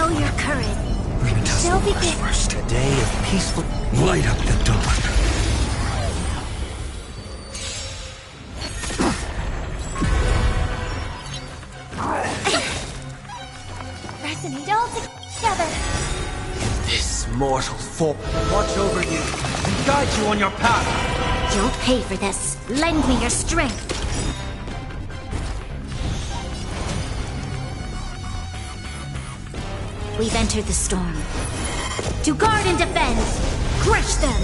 Show your courage. Bring it Shall to begin. first. A day of peaceful. Light up the dawn. Resonate all together. This mortal form watch over you and guide you on your path. You'll pay for this. Lend me your strength. We've entered the storm. To guard and defend. Crush them.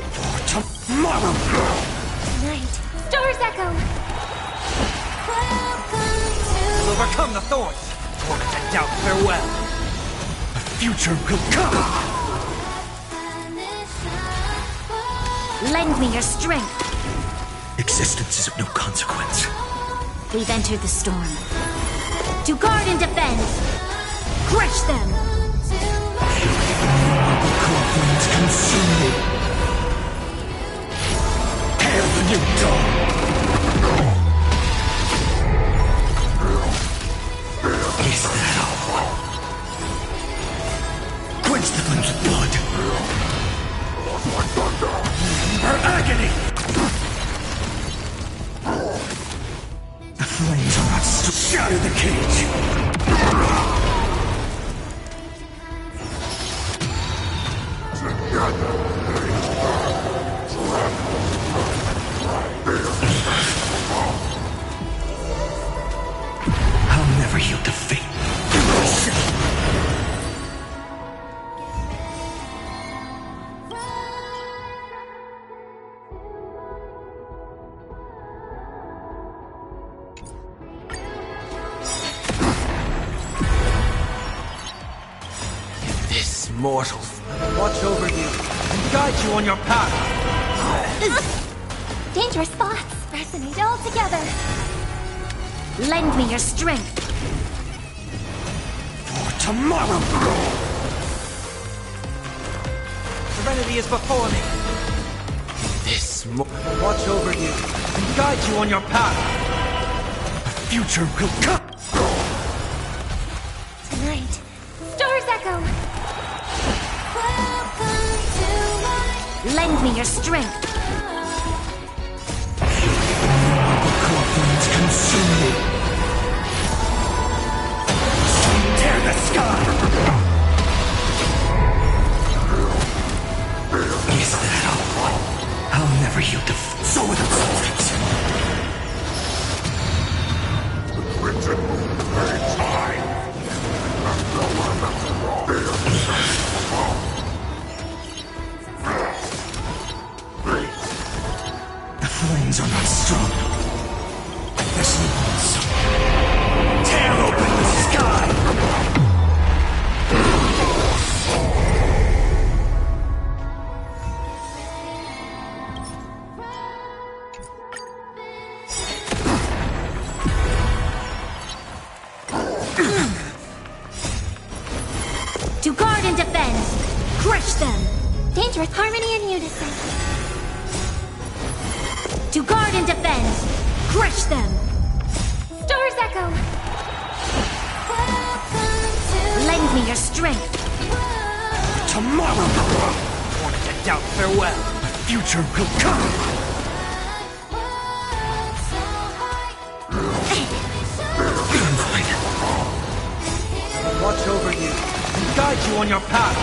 For tomorrow. Tonight, stars echo. We'll overcome the thorns. Torment and doubt farewell. The future will come. Lend me your strength. Existence is of no consequence. We've entered the storm. To guard and defend. Crush them. Flames consume me. Hail the new dawn. Is that all? Quench the flames with blood. Her agony. The flames are not shatter the cage. I'll never yield to fate. This mortal watch over you and guide you on your path. Dangerous thoughts. Resonate all together. Lend me your strength. For tomorrow. Serenity is before me. This watch over you and guide you on your path. The future will come. Tonight, stars echo. Lend me your strength. Flames consume me. Tear the sky. Is that all? I'll never yield to so without flames. The crimson moon burns high. The flames are not strong. This means tear open the sky. To guard and defend. Crush them. Dangerous harmony and unison. To guard and defend. Crush them. Stars echo. Lend me your strength. Tomorrow. Torment and doubt farewell. The future will come. Watch over you and guide you on your path.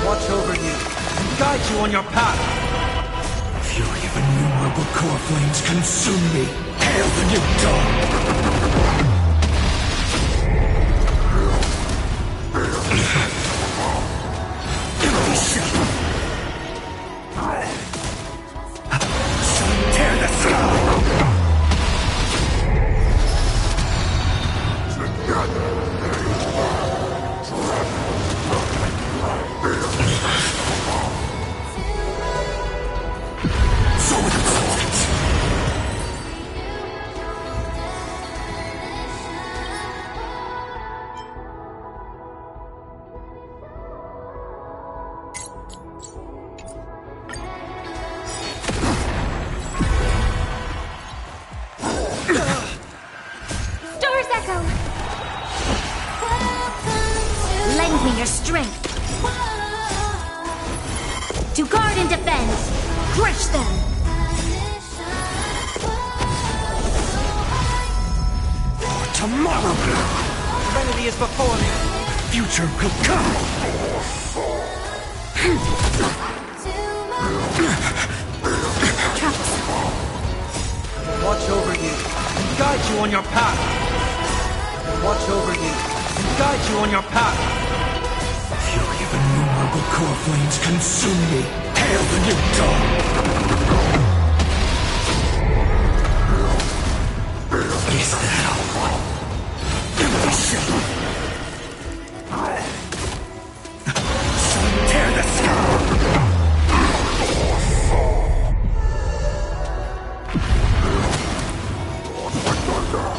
Watch over you and guide you on your path. Fury of innumerable core flames consume me. Hail the new dawn. Tear the sky. their strength. To guard and defend, crush them. Tomorrow! Serenity is before me. Future will come. Watch over you and guide you on your path. Watch over you and guide you on your path. Fury of innumerable core flames consume me. Hail the new dawn! Is that all? Shall tear the sky!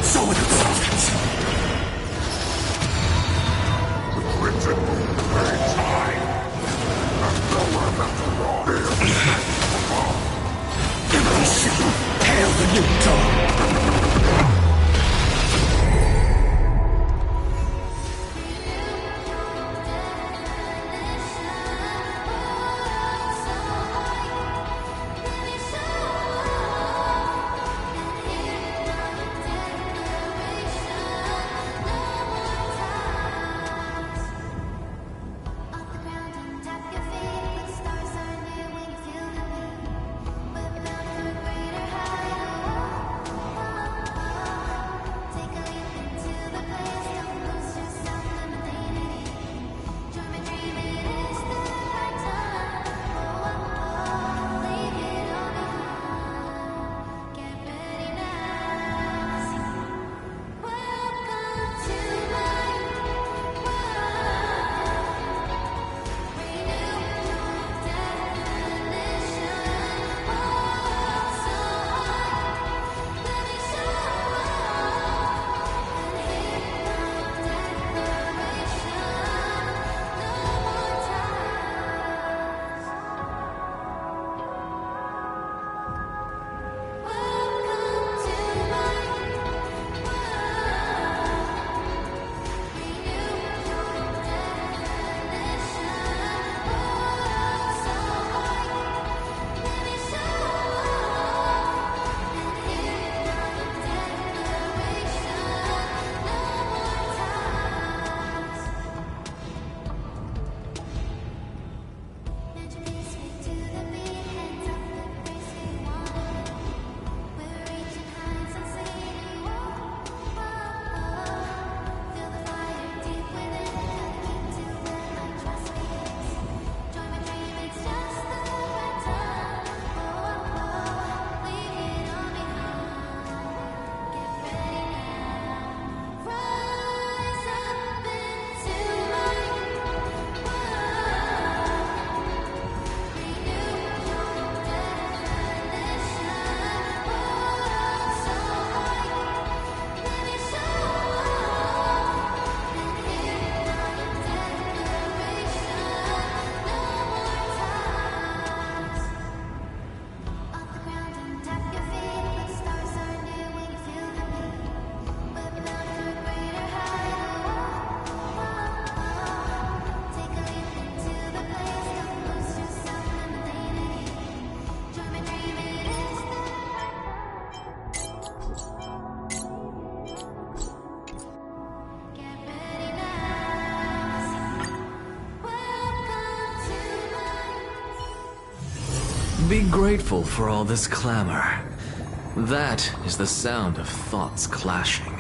So with substance. The written remains high, and nowhere left to run. We shall hail the new dawn. Be grateful for all this clamor. That is the sound of thoughts clashing.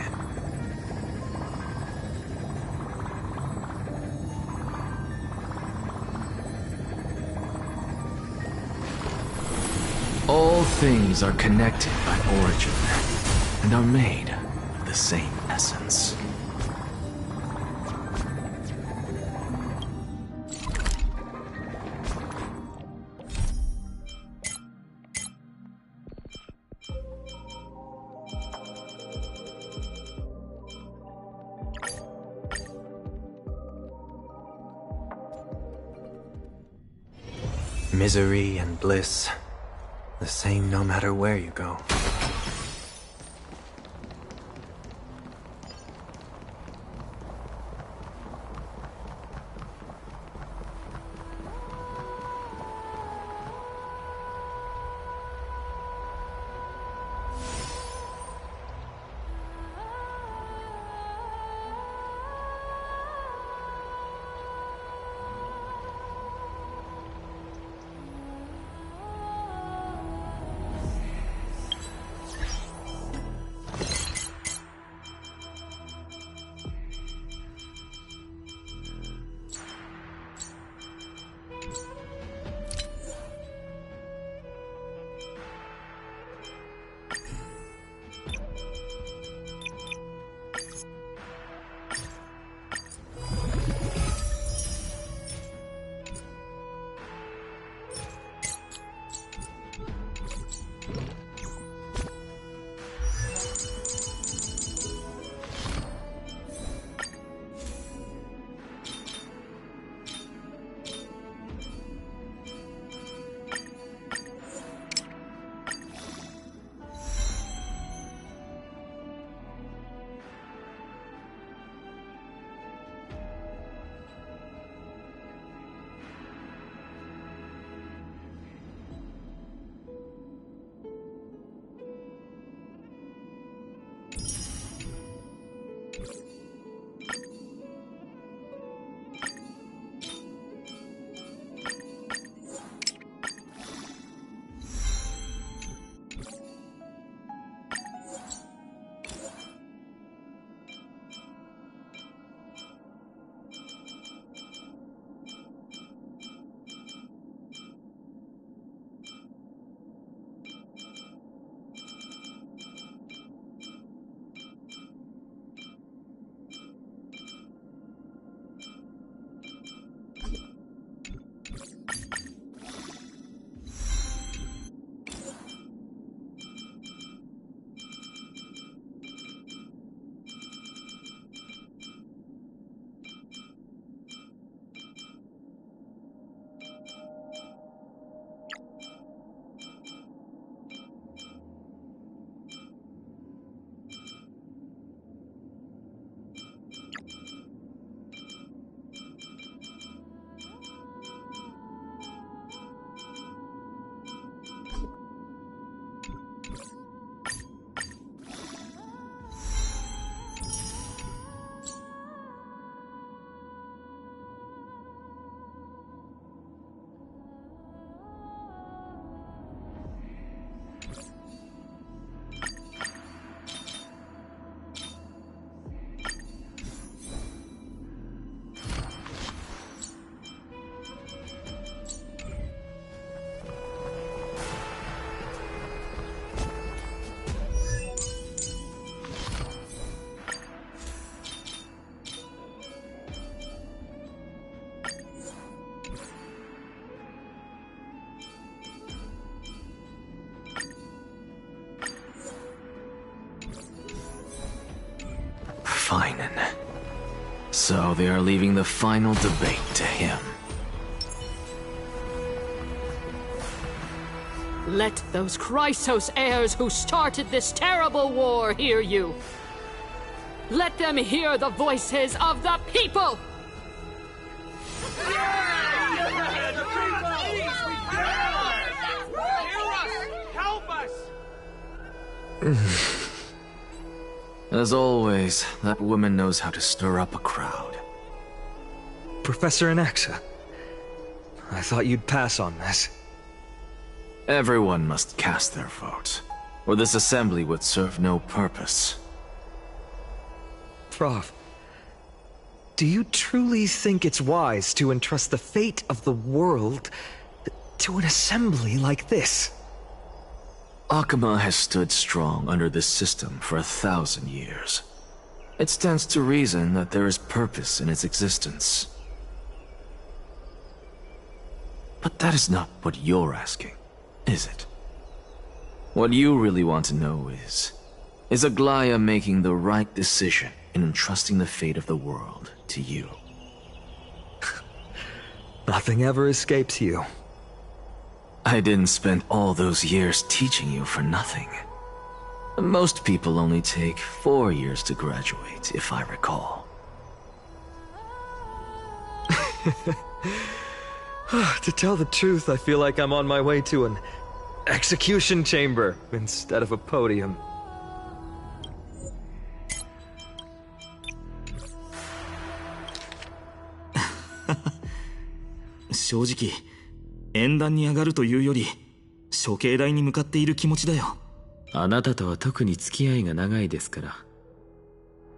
All things are connected by origin, and are made of the same essence. Misery and bliss, the same no matter where you go. Kynan. So they are leaving the final debate to him. Let those Chrysos heirs who started this terrible war hear you. Let them hear the voices of the people! As always, that woman knows how to stir up a crowd. Professor Anaxa, I thought you'd pass on this. Everyone must cast their vote, or this assembly would serve no purpose. Prof, do you truly think it's wise to entrust the fate of the world to an assembly like this? Akuma has stood strong under this system for 1,000 years. It stands to reason that there is purpose in its existence. But that is not what you're asking, is it? What you really want to know is Aglaya making the right decision in entrusting the fate of the world to you? Nothing ever escapes you. I didn't spend all those years teaching you for nothing. Most people only take 4 years to graduate, if I recall. To tell the truth, I feel like I'm on my way to an execution chamber instead of a podium. Honestly, 演壇に上がるというより処刑台に向かっている気持ちだよ。あなたとは特に付き合いが長いですから。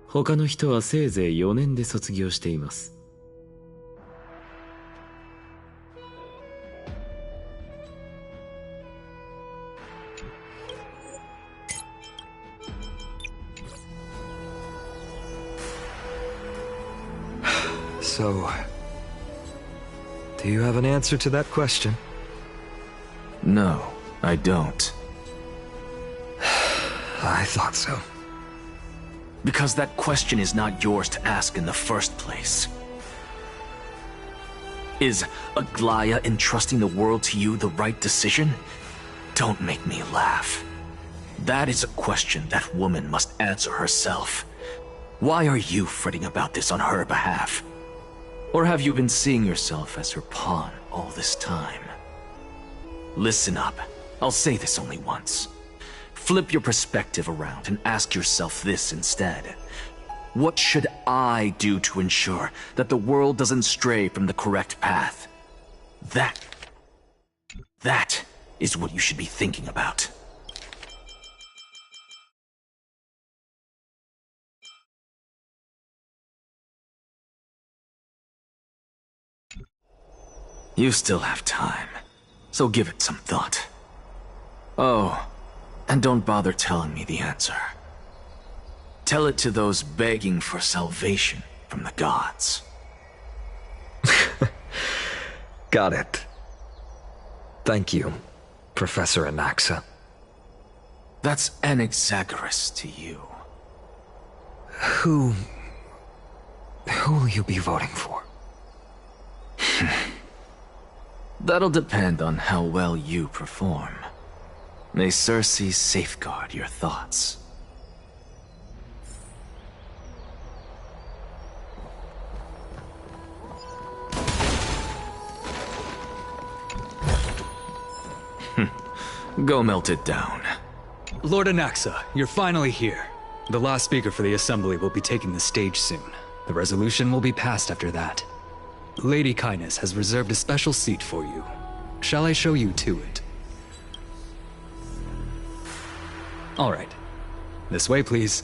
他の人はせいぜい4年で卒業しています。So, do you have an answer to that question? No, I don't. I thought so. Because that question is not yours to ask in the first place. Is Aglaya entrusting the world to you the right decision? Don't make me laugh. That is a question that woman must answer herself. Why are you fretting about this on her behalf? Or have you been seeing yourself as her pawn all this time? Listen up. I'll say this only once. Flip your perspective around and ask yourself this instead. What should I do to ensure that the world doesn't stray from the correct path? That is what you should be thinking about. You still have time, so give it some thought. Oh, and don't bother telling me the answer. Tell it to those begging for salvation from the gods. Got it. Thank you, Professor Anaxa. That's Anaxagoras to you. Who will you be voting for? That'll depend on how well you perform. May Circe safeguard your thoughts. Go melt it down. Lord Anaxa, you're finally here. The last speaker for the assembly will be taking the stage soon. The resolution will be passed after that. Lady Kindness has reserved a special seat for you. Shall I show you to it? All right. This way, please.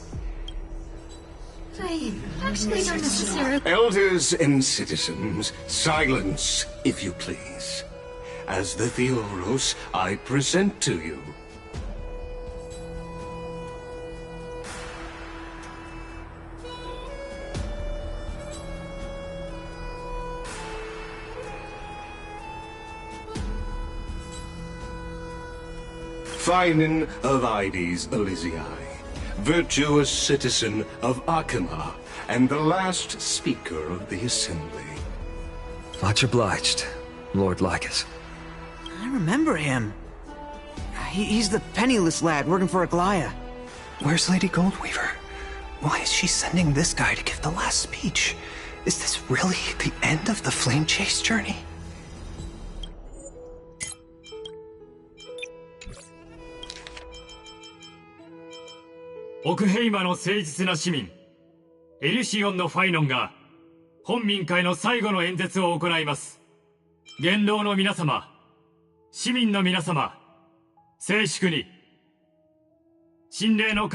I actually don't necessarily... Elders and citizens, silence, if you please. As the Theoros, I present to you. Phinen of Ides Elysiae, virtuous citizen of Akima, and the last speaker of the Assembly. Much obliged, Lord Lycus. I remember him. He's the penniless lad working for Aglaya. Where's Lady Goldweaver? Why is she sending this guy to give the last speech? Is this really the end of the Flame Chase journey? Okheimaの誠実な市民、エリシオンのファイノンが本民会の最後の演説を行います。元老の皆様、市民の皆様、静粛に。神霊の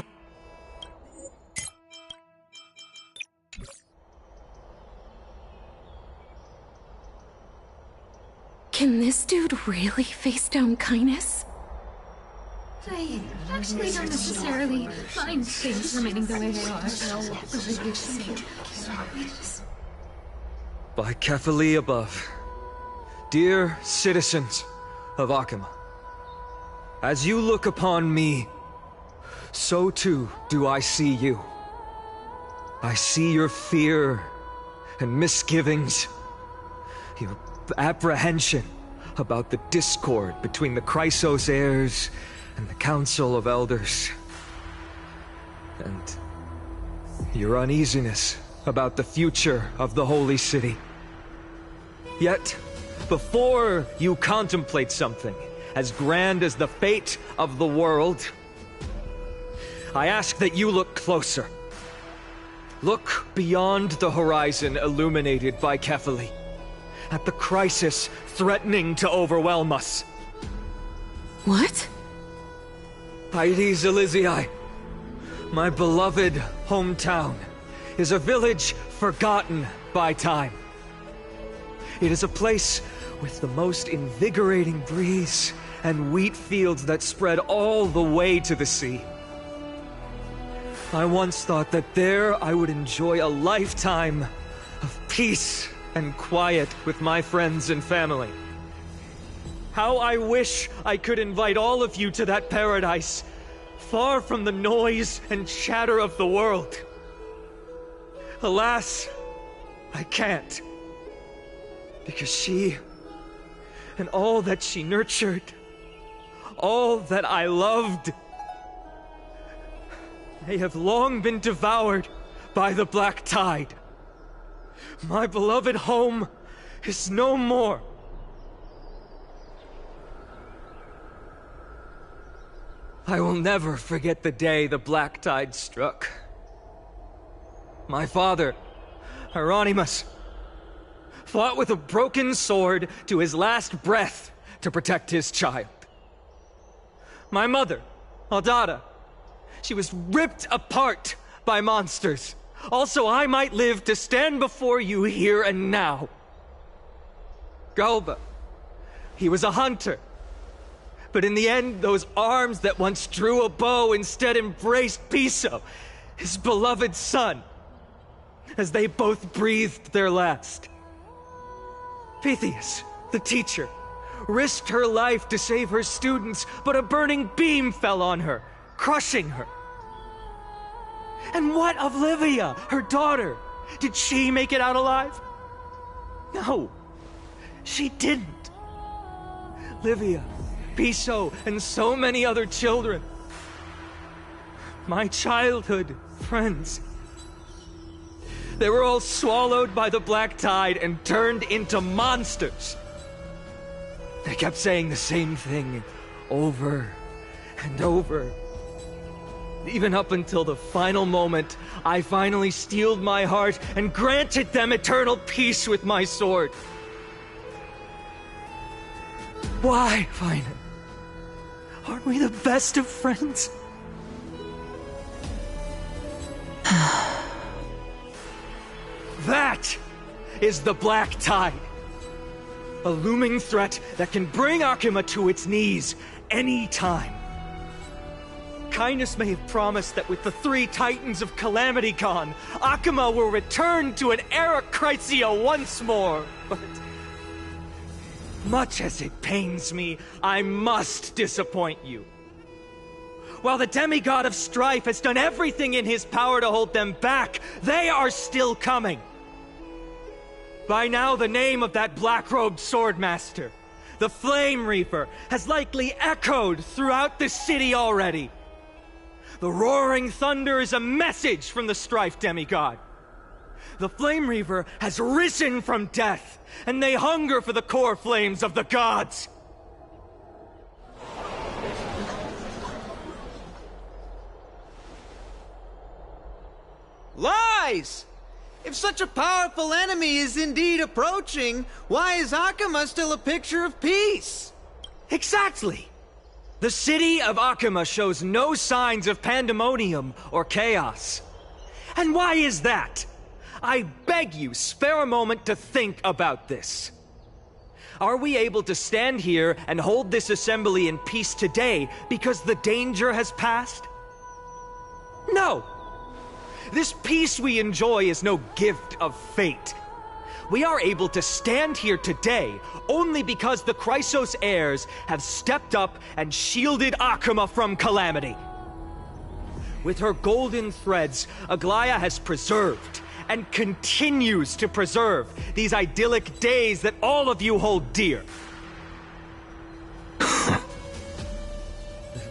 Can this dude really face down kindness? I actually don't necessarily mind things remaining the way they are. By Kefali above, dear citizens of Akima, as you look upon me, so too do I see you. I see your fear and misgivings, your apprehension about the discord between the Chrysos heirs and the Council of Elders, and your uneasiness about the future of the Holy City. Yet, before you contemplate something as grand as the fate of the world, I ask that you look closer. Look beyond the horizon illuminated by Kefali, at the crisis threatening to overwhelm us. What? Aedes Elysiae, my beloved hometown, is a village forgotten by time. It is a place with the most invigorating breeze and wheat fields that spread all the way to the sea. I once thought that there I would enjoy a lifetime of peace and quiet with my friends and family. How I wish I could invite all of you to that paradise, far from the noise and chatter of the world. Alas, I can't. Because she, and all that she nurtured, all that I loved, they have long been devoured by the black tide. My beloved home is no more. I will never forget the day the black tide struck. My father, Hieronymus, fought with a broken sword to his last breath to protect his child. My mother, Aldada, she was ripped apart by monsters. Also, I might live to stand before you here and now. Galba, he was a hunter. But in the end, those arms that once drew a bow instead embraced Piso, his beloved son, as they both breathed their last. Pythias, the teacher, risked her life to save her students, but a burning beam fell on her, crushing her. And what of Livia, her daughter? Did she make it out alive? No, she didn't. Livia, Piso, and so many other children. My childhood friends. They were all swallowed by the black tide and turned into monsters. They kept saying the same thing over and over. Even up until the final moment, I finally steeled my heart and granted them eternal peace with my sword. Why, Fina? Aren't we the best of friends? That is the black tide. A looming threat that can bring Akima to its knees any time. Kindness may have promised that with the 3 Titans of Calamity gone, Akima will return to an era Chrysia once more, but much as it pains me, I must disappoint you. While the demigod of strife has done everything in his power to hold them back, they are still coming. By now, the name of that black-robed swordmaster, the Flame Reaper, has likely echoed throughout the city already. The roaring thunder is a message from the strife demigod. The Flame Reaper has risen from death, and they hunger for the core flames of the gods. Lies! If such a powerful enemy is indeed approaching, why is Akama still a picture of peace? Exactly! The city of Akama shows no signs of pandemonium or chaos. And why is that? I beg you, spare a moment to think about this. Are we able to stand here and hold this assembly in peace today because the danger has passed? No! This peace we enjoy is no gift of fate. We are able to stand here today only because the Chrysos heirs have stepped up and shielded Akama from calamity. With her golden threads, Aglaya has preserved and continues to preserve these idyllic days that all of you hold dear. The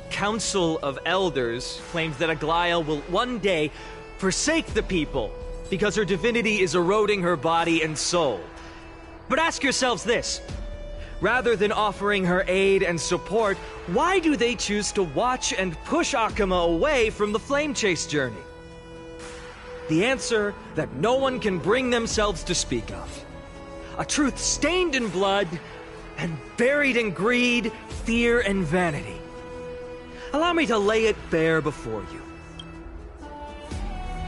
Council of Elders claims that Aglaya will one day forsake the people because her divinity is eroding her body and soul. But ask yourselves this. Rather than offering her aid and support, why do they choose to watch and push Akama away from the Flame Chase journey? The answer that no one can bring themselves to speak of. A truth stained in blood and buried in greed, fear, and vanity. Allow me to lay it bare before you.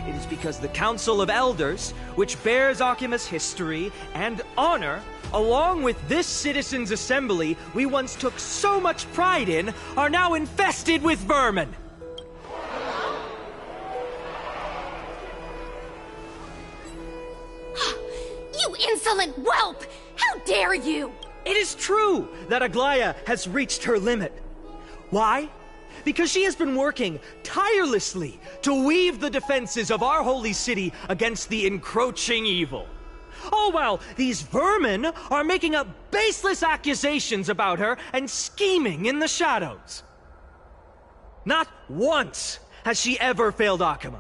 It is because the Council of Elders, which bears Akima's history and honor, along with this citizens' assembly we once took so much pride in, are now infested with vermin. You insolent whelp! How dare you! It is true that Aglaya has reached her limit. Why? Because she has been working tirelessly to weave the defenses of our holy city against the encroaching evil. All while these vermin are making up baseless accusations about her and scheming in the shadows. Not once has she ever failed Akama.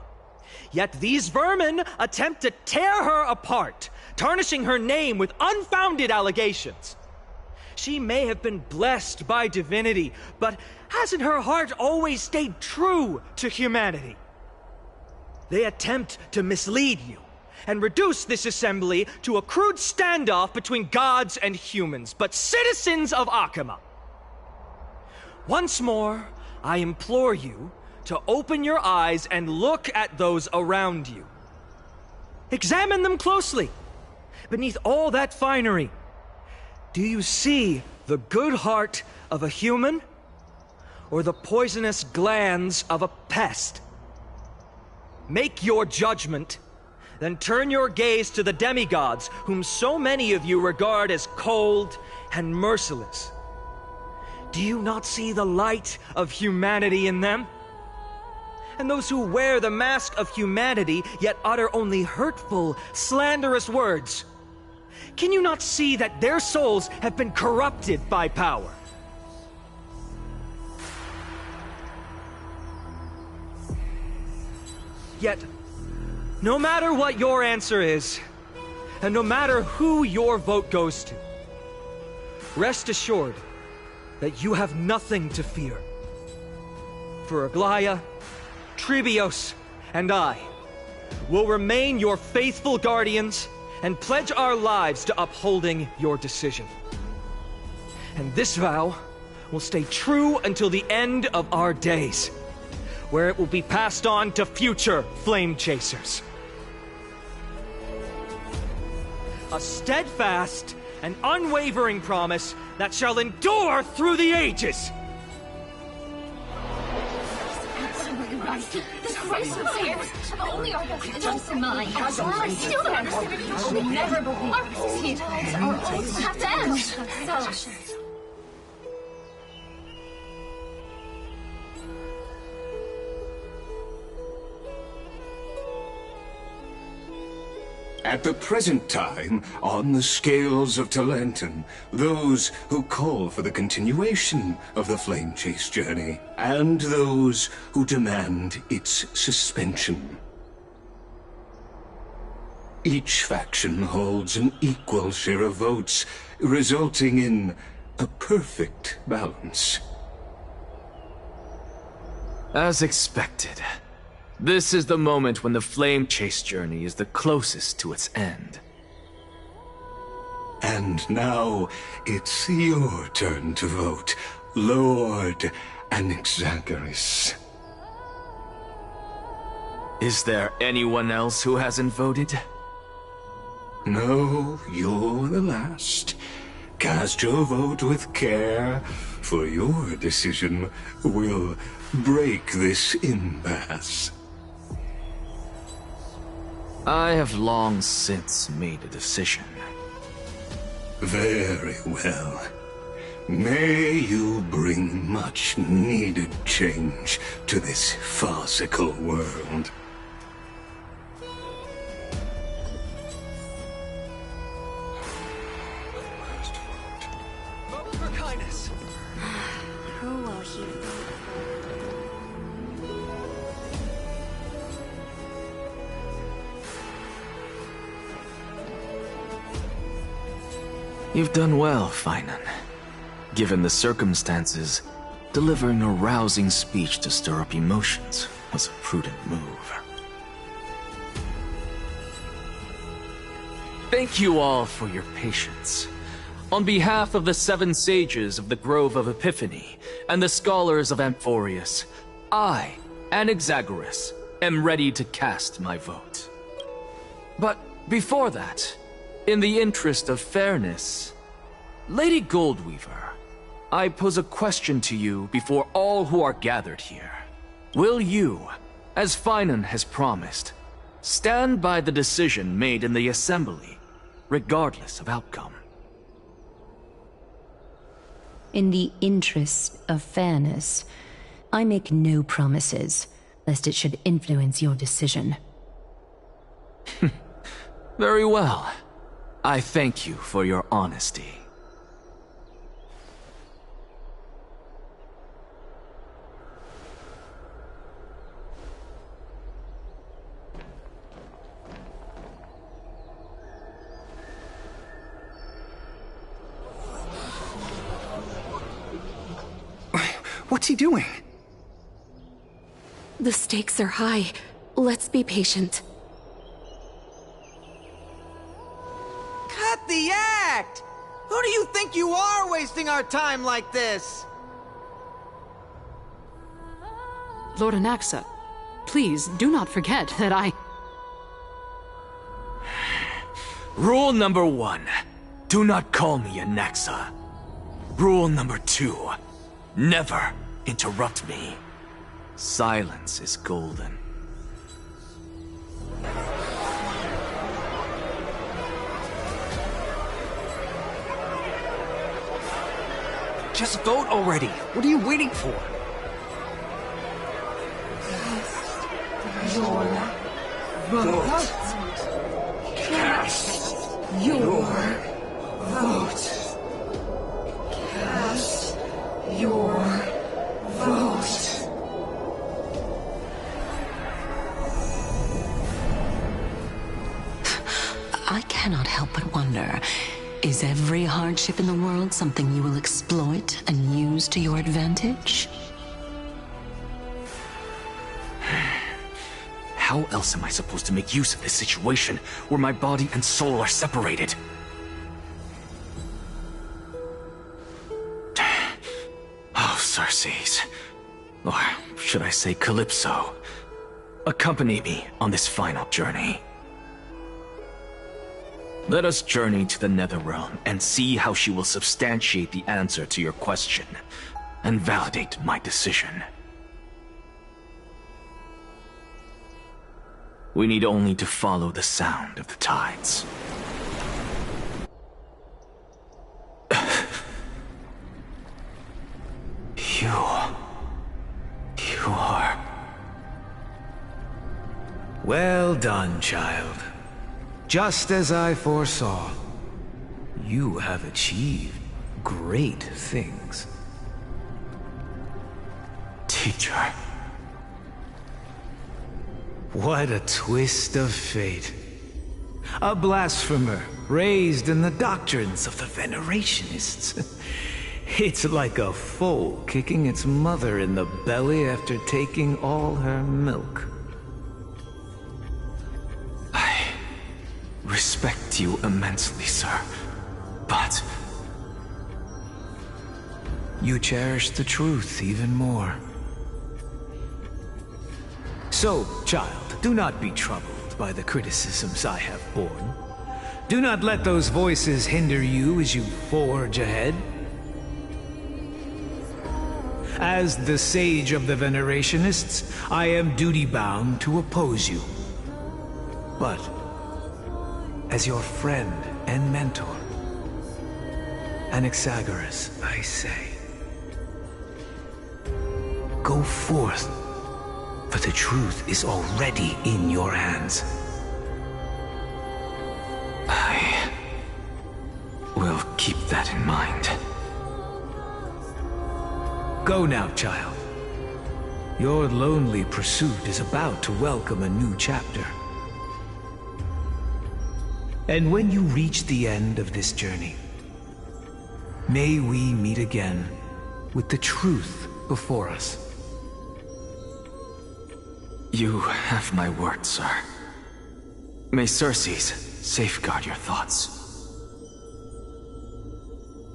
Yet these vermin attempt to tear her apart, tarnishing her name with unfounded allegations. She may have been blessed by divinity, but hasn't her heart always stayed true to humanity? They attempt to mislead you and reduce this assembly to a crude standoff between gods and humans, but citizens of Akama. Once more, I implore you to open your eyes and look at those around you. Examine them closely. Beneath all that finery, do you see the good heart of a human or the poisonous glands of a pest? Make your judgment, then turn your gaze to the demigods whom so many of you regard as cold and merciless. Do you not see the light of humanity in them? And those who wear the mask of humanity yet utter only hurtful, slanderous words. Can you not see that their souls have been corrupted by power? Yet, no matter what your answer is, and no matter who your vote goes to, rest assured that you have nothing to fear. For Aglaya, Tribios, and I will remain your faithful guardians and pledge our lives to upholding your decision. And this vow will stay true until the end of our days, where it will be passed on to future flame chasers. A steadfast and unwavering promise that shall endure through the ages. This Christ of fears! Only our just mine. I still don't understand. We never believe our proceedings have to end. So, At the present time, on the scales of Talenton, those who call for the continuation of the Flame Chase journey, and those who demand its suspension. Each faction holds an equal share of votes, resulting in a perfect balance. As expected. This is the moment when the Flame Chase journey is the closest to its end. And now, it's your turn to vote, Lord Anaxagoras. Is there anyone else who hasn't voted? No, you're the last. Cast your vote with care, for your decision will break this impasse. I have long since made a decision. Very well. May you bring much needed change to this farcical world. Vote for kindness. Who will he vote? You've done well, Finan. Given the circumstances, delivering a rousing speech to stir up emotions was a prudent move. Thank you all for your patience. On behalf of the 7 sages of the Grove of Epiphany and the scholars of Amphorius, I, Anaxagoras, am ready to cast my vote. But before that, in the interest of fairness, Lady Goldweaver, I pose a question to you before all who are gathered here. Will you, as Finan has promised, stand by the decision made in the Assembly, regardless of outcome? In the interest of fairness, I make no promises, lest it should influence your decision. Very well. I thank you for your honesty. What's he doing? The stakes are high. Let's be patient. Cut the act! Who do you think you are wasting our time like this? Lord Anaxa, please do not forget that I... Rule number 1. Do not call me Anaxa. Rule number 2. Never interrupt me. Silence is golden. Just vote already. What are you waiting for? Your vote. Cast your vote. Cast your vote. I cannot help but wonder, is every hardship in the world something you will exploit and use to your advantage? How else am I supposed to make use of this situation where my body and soul are separated? Oh, Circes. Or should I say Calypso. Accompany me on this final journey. Let us journey to the Netherrealm and see how she will substantiate the answer to your question and validate my decision. We need only to follow the sound of the tides. You are... Well done, child. Just as I foresaw, you have achieved great things. Teacher. What a twist of fate. A blasphemer raised in the doctrines of the Venerationists. It's like a foal kicking its mother in the belly after taking all her milk. I respect you immensely, sir, but... You cherish the truth even more. So, child, do not be troubled by the criticisms I have borne. Do not let those voices hinder you as you forge ahead. As the sage of the Venerationists, I am duty-bound to oppose you. But, as your friend and mentor, Anaxagoras, I say, go forth, for the truth is already in your hands. I will keep that in mind. Go now, child. Your lonely pursuit is about to welcome a new chapter. And when you reach the end of this journey, may we meet again with the truth before us. You have my word, sir. May Circes safeguard your thoughts.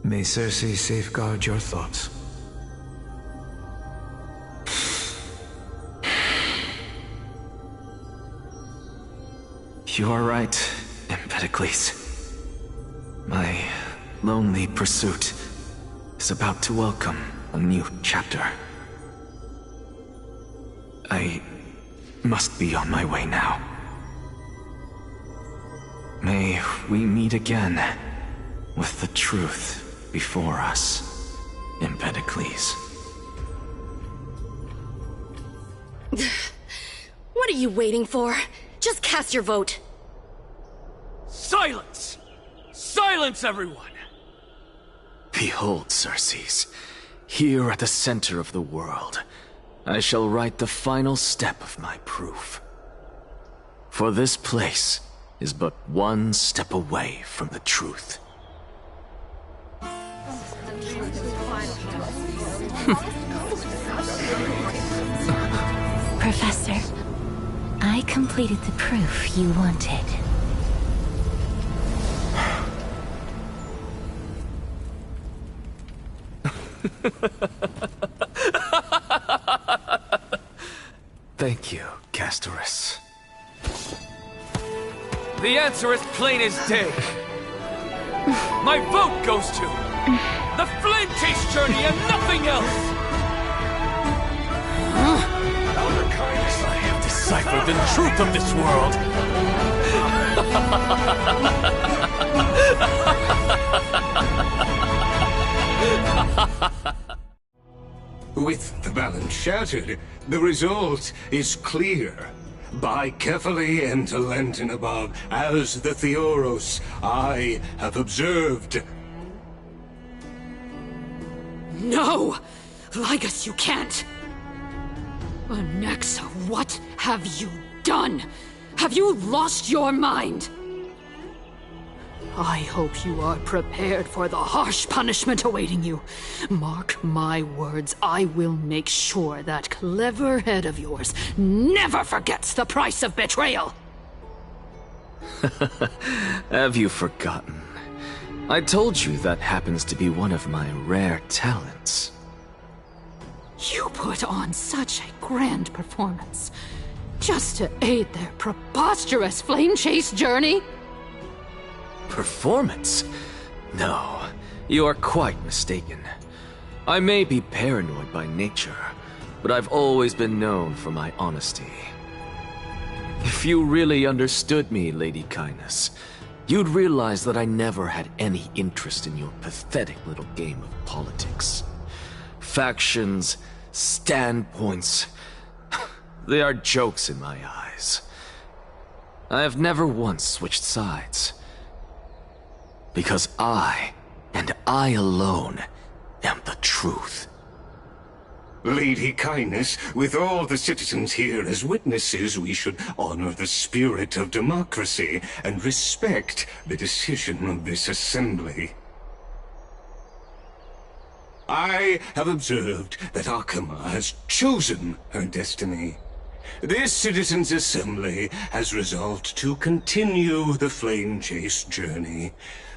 May Circe safeguard your thoughts. You are right, Empedocles. My lonely pursuit is about to welcome a new chapter. I must be on my way now. May we meet again with the truth before us, Empedocles. What are you waiting for? Just cast your vote. Silence! Silence, everyone! Behold, Circes, here at the center of the world, I shall write the final step of my proof. For this place is but one step away from the truth. Professor, I completed the proof you wanted. Thank you, Castorus. The answer is plain as day. My vote goes to the Flame Chase Journey and nothing else! Elder Kindness, I have deciphered the truth of this world! With the balance shattered, the result is clear. By carefully enter Lenten above, as the Theoros I have observed. No! Ligus, you can't! Anaxa, what have you done? Have you lost your mind? I hope you are prepared for the harsh punishment awaiting you. Mark my words, I will make sure that clever head of yours never forgets the price of betrayal. Have you forgotten? I told you that happens to be one of my rare talents. You put on such a grand performance, just to aid their preposterous flame chase journey? Performance? No, you are quite mistaken. I may be paranoid by nature, but I've always been known for my honesty. If you really understood me, Lady Kindness, you'd realize that I never had any interest in your pathetic little game of politics. Factions, standpoints, they are jokes in my eyes. I have never once switched sides. Because I, and I alone, am the truth. Lady Kindness, with all the citizens here as witnesses, we should honor the spirit of democracy and respect the decision of this assembly. I have observed that Akama has chosen her destiny. This citizens' assembly has resolved to continue the flame chase journey.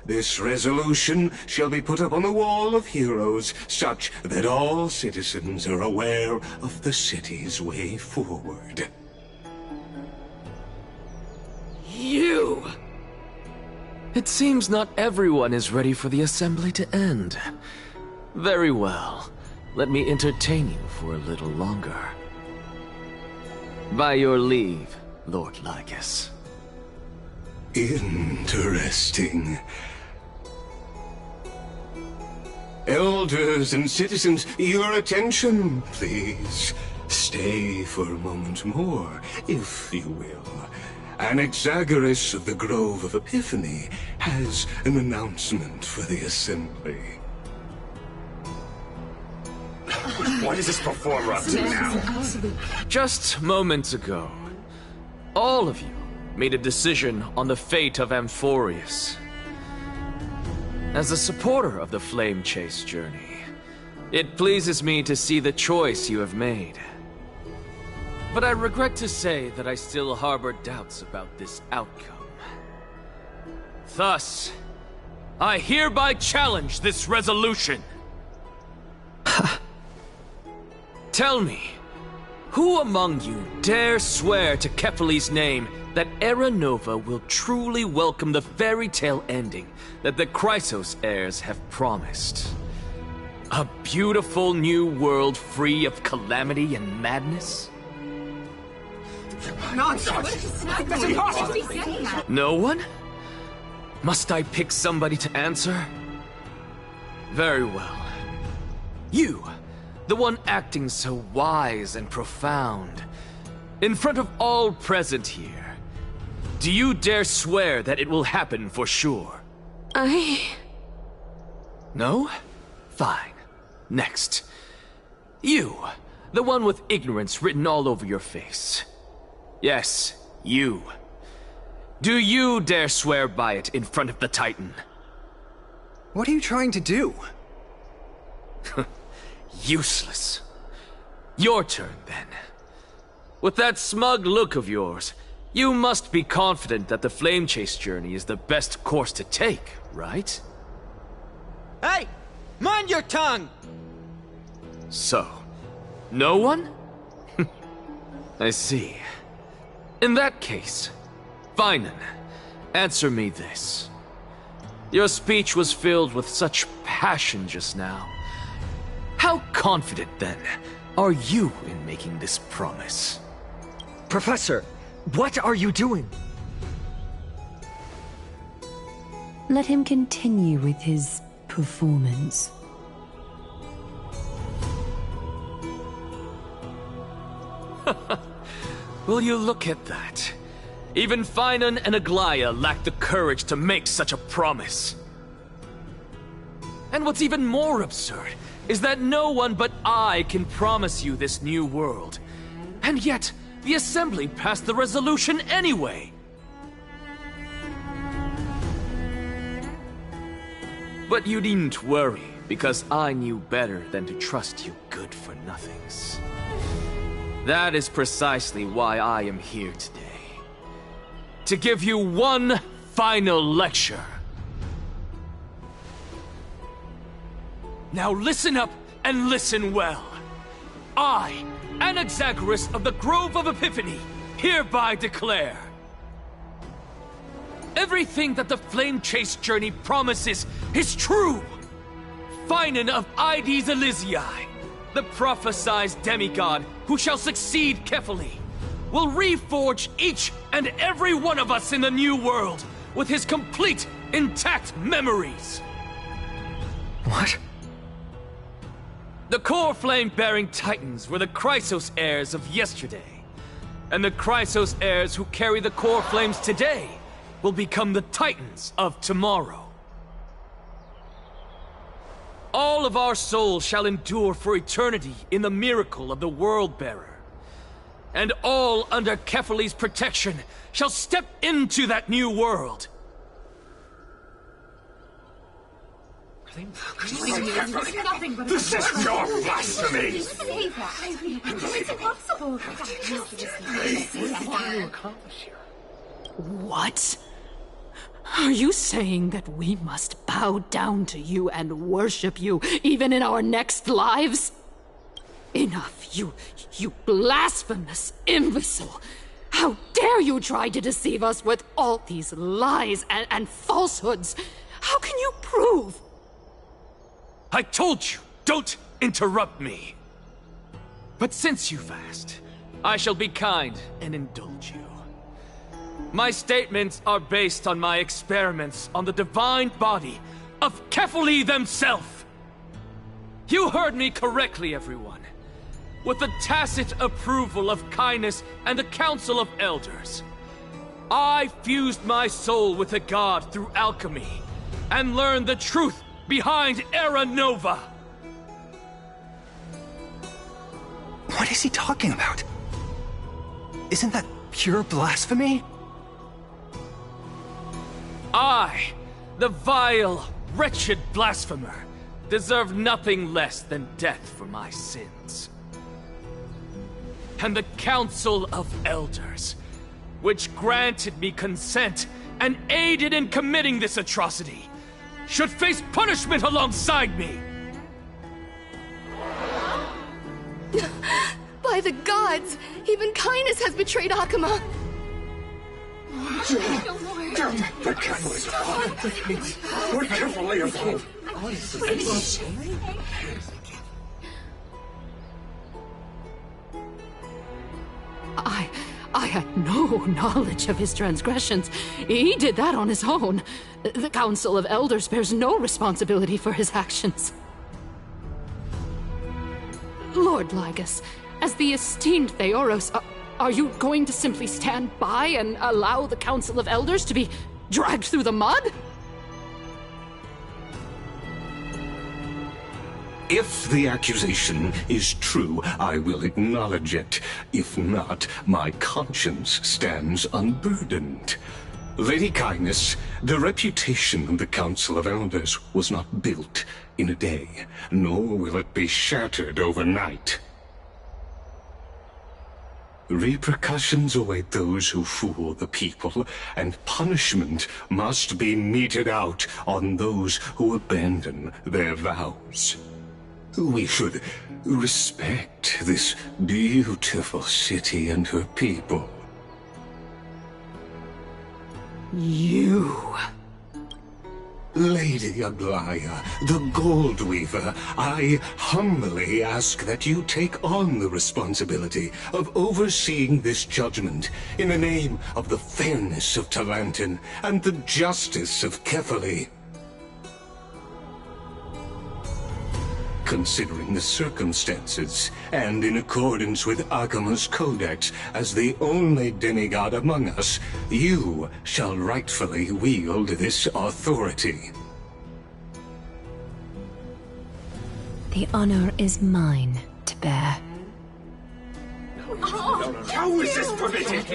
This resolution shall be put up on the wall of heroes, such that all citizens are aware of the city's way forward. You! It seems not everyone is ready for the assembly to end. Very well. Let me entertain you for a little longer. By your leave, Lord Lycus. Interesting. Elders and citizens, your attention, please. Stay for a moment more, if you will. Anaxagoras of the Grove of Epiphany has an announcement for the assembly. What is this performer up to now? Just moments ago, all of you made a decision on the fate of Amphorius. As a supporter of the Flame Chase journey, it pleases me to see the choice you have made. But I regret to say that I still harbor doubts about this outcome. Thus, I hereby challenge this resolution. Tell me, who among you dare swear to Kefali's name that Era Nova will truly welcome the fairy tale ending that the Chrysos heirs have promised? A beautiful new world free of calamity and madness? No one? Must I pick somebody to answer? Very well. You, the one acting so wise and profound, in front of all present here, do you dare swear that it will happen for sure? No? Fine. Next. You, the one with ignorance written all over your face. Yes, you. Do you dare swear by it in front of the Titan? What are you trying to do? Useless. Your turn, then. With that smug look of yours, you must be confident that the Flame Chase journey is the best course to take, right? Hey! Mind your tongue! So, no one? I see. In that case, Finan, answer me this. Your speech was filled with such passion just now. How confident, then, are you in making this promise? Professor, what are you doing? Let him continue with his performance. Will you look at that? Even Finan and Aglaya lack the courage to make such a promise. And what's even more absurd is that no one but I can promise you this new world. And yet, the Assembly passed the resolution anyway. But you needn't worry, because I knew better than to trust you good-for-nothings. That is precisely why I am here today. To give you one final lecture. Now listen up and listen well. I, Anaxagoras of the Grove of Epiphany, hereby declare everything that the Flame Chase journey promises is true. Finan of Ides Elysiae, the prophesied demigod who shall succeed Kefali, will reforge each and every one of us in the new world with his complete, intact memories. What? The core flame-bearing titans were the Chrysos heirs of yesterday. And the Chrysos heirs who carry the core flames today will become the Titans of tomorrow. All of our souls shall endure for eternity in the miracle of the World-Bearer. And all under Kefali's protection shall step into that new world. This is pure blasphemy! It's impossible. What? Are you saying that we must bow down to you and worship you, even in our next lives? Enough, you blasphemous imbecile! How dare you try to deceive us with all these lies and falsehoods? How can you prove? I told you, don't interrupt me. But since you've asked, I shall be kind and indulge you. My statements are based on my experiments on the divine body of Kefali themselves. You heard me correctly, everyone. With the tacit approval of Kindness and the Council of Elders, I fused my soul with the god through alchemy and learned the truth behind Era Nova. What is he talking about? Isn't that pure blasphemy? I, the vile, wretched blasphemer, deserve nothing less than death for my sins. And the Council of Elders, which granted me consent and aided in committing this atrocity, should face punishment alongside me! By the gods! Even Kindness has betrayed Akuma! The catalyst. We're carefully involved. I had no knowledge of his transgressions. He did that on his own. The Council of Elders bears no responsibility for his actions. Lord Lygus, as the esteemed Theoros, are you going to simply stand by and allow the Council of Elders to be dragged through the mud? If the accusation is true, I will acknowledge it. If not, my conscience stands unburdened. Lady Kindness, the reputation of the Council of Elders was not built in a day, nor will it be shattered overnight. Repercussions await those who fool the people, and punishment must be meted out on those who abandon their vows. We should respect this beautiful city and her people. You... Lady Aglaya, the Gold Weaver, I humbly ask that you take on the responsibility of overseeing this judgment in the name of the fairness of Talantin and the justice of Kefali. Considering the circumstances, and in accordance with Akuma's codex as the only demigod among us, you shall rightfully wield this authority. The honor is mine to bear. How is this permitted?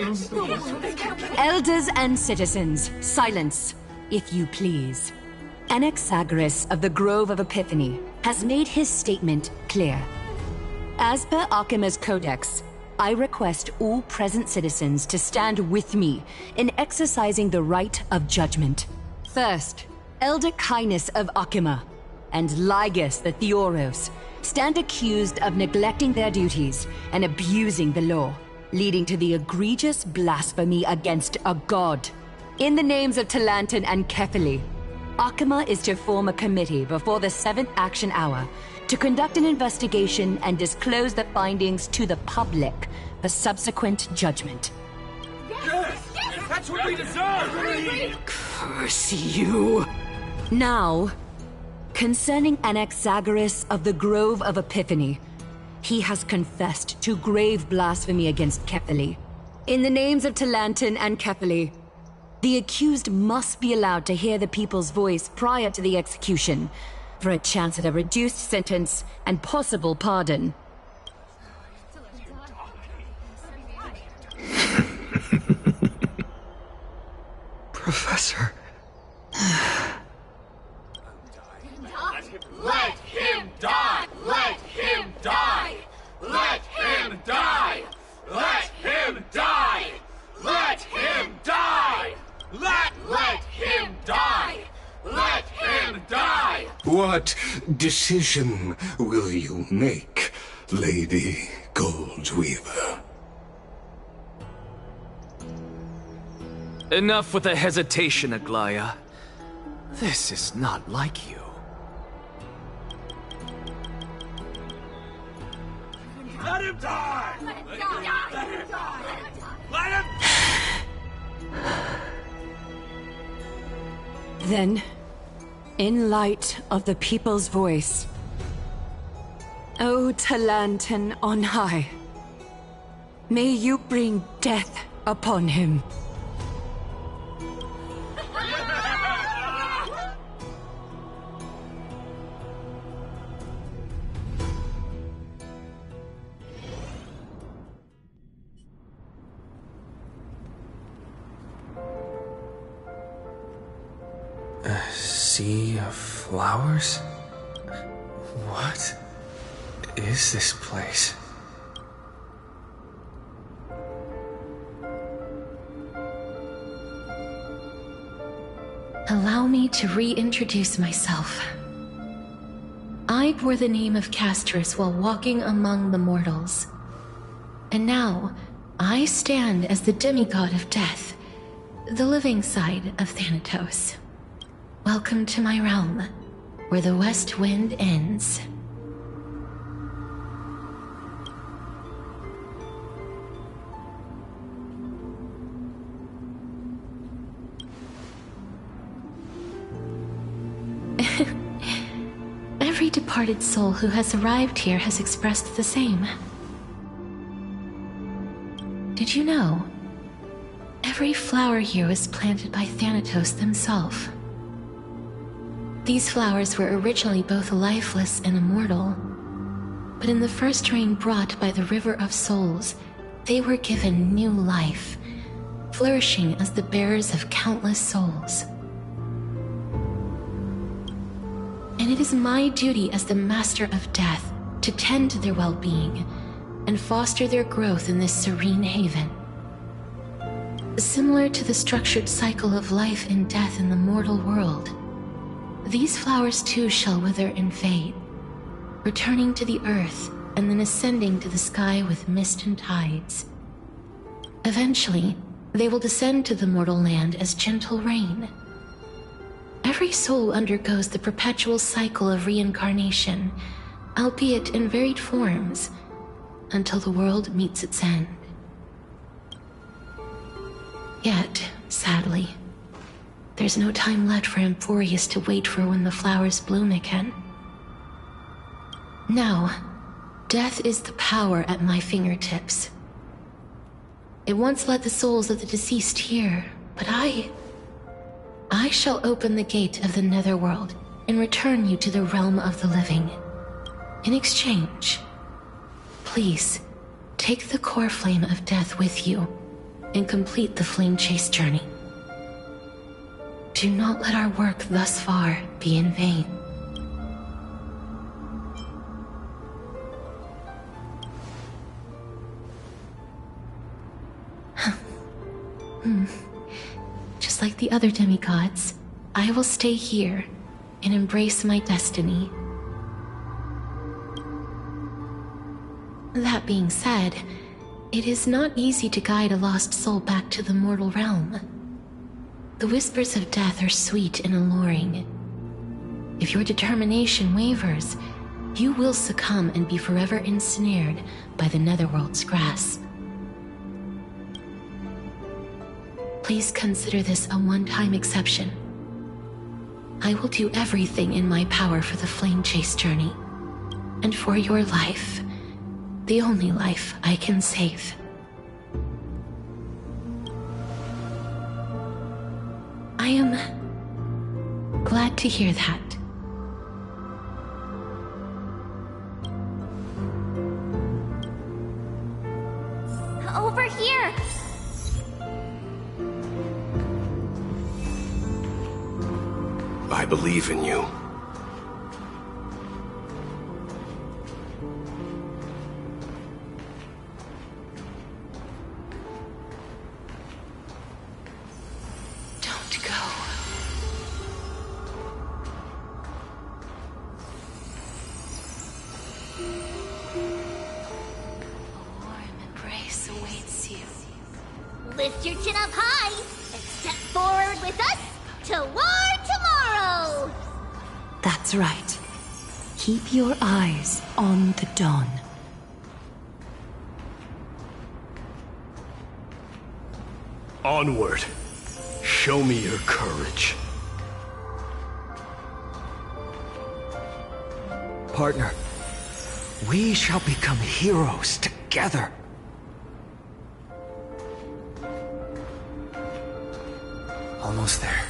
Elders and citizens, silence, if you please. Anaxagoras of the Grove of Epiphany has made his statement clear. As per Akuma's codex, I request all present citizens to stand with me in exercising the right of judgment. First, Elder Kindness of Akuma and Lygus the Theoros stand accused of neglecting their duties and abusing the law, leading to the egregious blasphemy against a god. In the names of Talantin and Kefali, Akuma is to form a committee before the 7th action hour to conduct an investigation and disclose the findings to the public for subsequent judgment. Yes! That's what we deserve! Curse you! Now, concerning Anaxagoras of the Grove of Epiphany, he has confessed to grave blasphemy against Kefali, In the names of Talanton and Kefali, the accused must be allowed to hear the people's voice prior to the execution, for a chance at a reduced sentence and possible pardon. Professor. Let him die! Let him die! Let him die! Let him die! Let him die! Let him die! Let him die! What decision will you make, Lady Goldweaver? Enough with the hesitation, Aglaya. This is not like you. Let him die! Let him die! Let him die! Let him Then, in light of the people's voice, O Talanton on high, may you bring death upon him. A sea of flowers? What is this place? Allow me to reintroduce myself. I bore the name of Castris while walking among the mortals. And now, I stand as the demigod of death, the living side of Thanatos. Welcome to my realm, where the west wind ends. Every departed soul who has arrived here has expressed the same. Did you know? Every flower here was planted by Thanatos themselves. These flowers were originally both lifeless and immortal, but in the first rain brought by the River of Souls, they were given new life, flourishing as the bearers of countless souls. And it is my duty as the Master of Death to tend to their well-being and foster their growth in this serene haven. Similar to the structured cycle of life and death in the mortal world, these flowers too shall wither and fade, returning to the earth and then ascending to the sky with mist and tides. Eventually, they will descend to the mortal land as gentle rain. Every soul undergoes the perpetual cycle of reincarnation, albeit in varied forms, until the world meets its end. Yet, sadly, there's no time left for Emporius to wait for when the flowers bloom again. Now, death is the power at my fingertips. It once led the souls of the deceased here, but I shall open the gate of the netherworld and return you to the realm of the living. In exchange, please, take the core flame of death with you and complete the flame chase journey. Do not let our work thus far be in vain. Just like the other demigods, I will stay here and embrace my destiny. That being said, it is not easy to guide a lost soul back to the mortal realm. The whispers of death are sweet and alluring. If your determination wavers, you will succumb and be forever ensnared by the netherworld's grasp. Please consider this a one-time exception. I will do everything in my power for the flame chase journey, and for your life, the only life I can save. glad to hear that. Over here! I believe in you. Don't go. A warm embrace awaits you. Lift your chin up high and step forward with us to war tomorrow! That's right. Keep your eyes on the dawn. Onward. Show me your courage. Partner, we shall become heroes together. Almost there.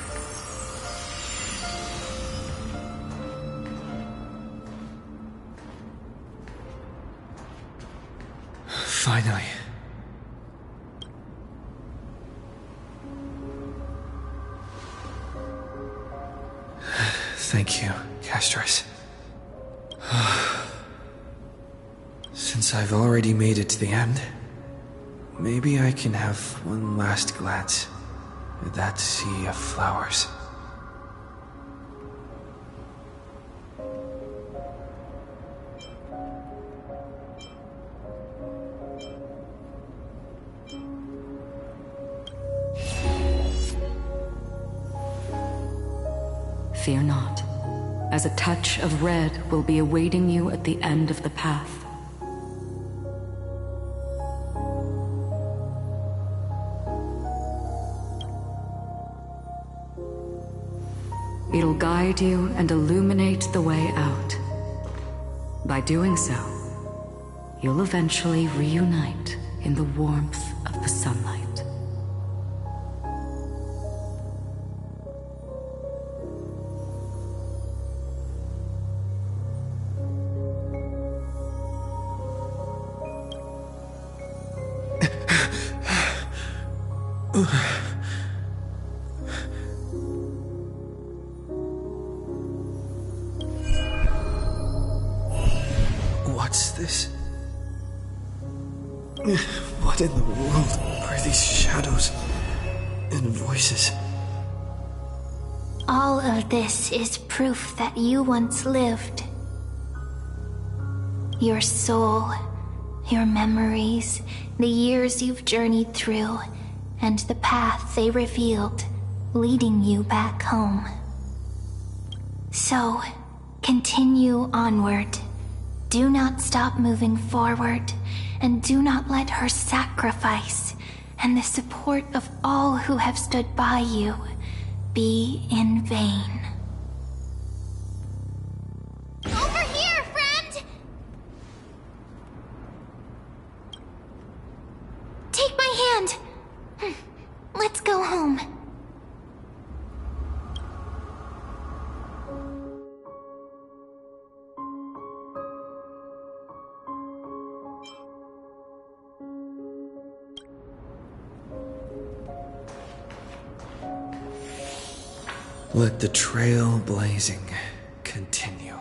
Finally. Thank you, Castris. Since I've already made it to the end, maybe I can have one last glance at that sea of flowers. Fear not, as a touch of red will be awaiting you at the end of the path. It'll guide you and illuminate the way out. By doing so, you'll eventually reunite in the warmth of the sunlight. What's this? What in the world are these shadows and voices? All of this is proof that you once lived. Your soul, your memories, the years you've journeyed through, and the path they revealed, leading you back home. So, continue onward. Do not stop moving forward, and do not let her sacrifice and the support of all who have stood by you be in vain. Over here, friend! Take my hand. Let's go home. Let the trail blazing continue.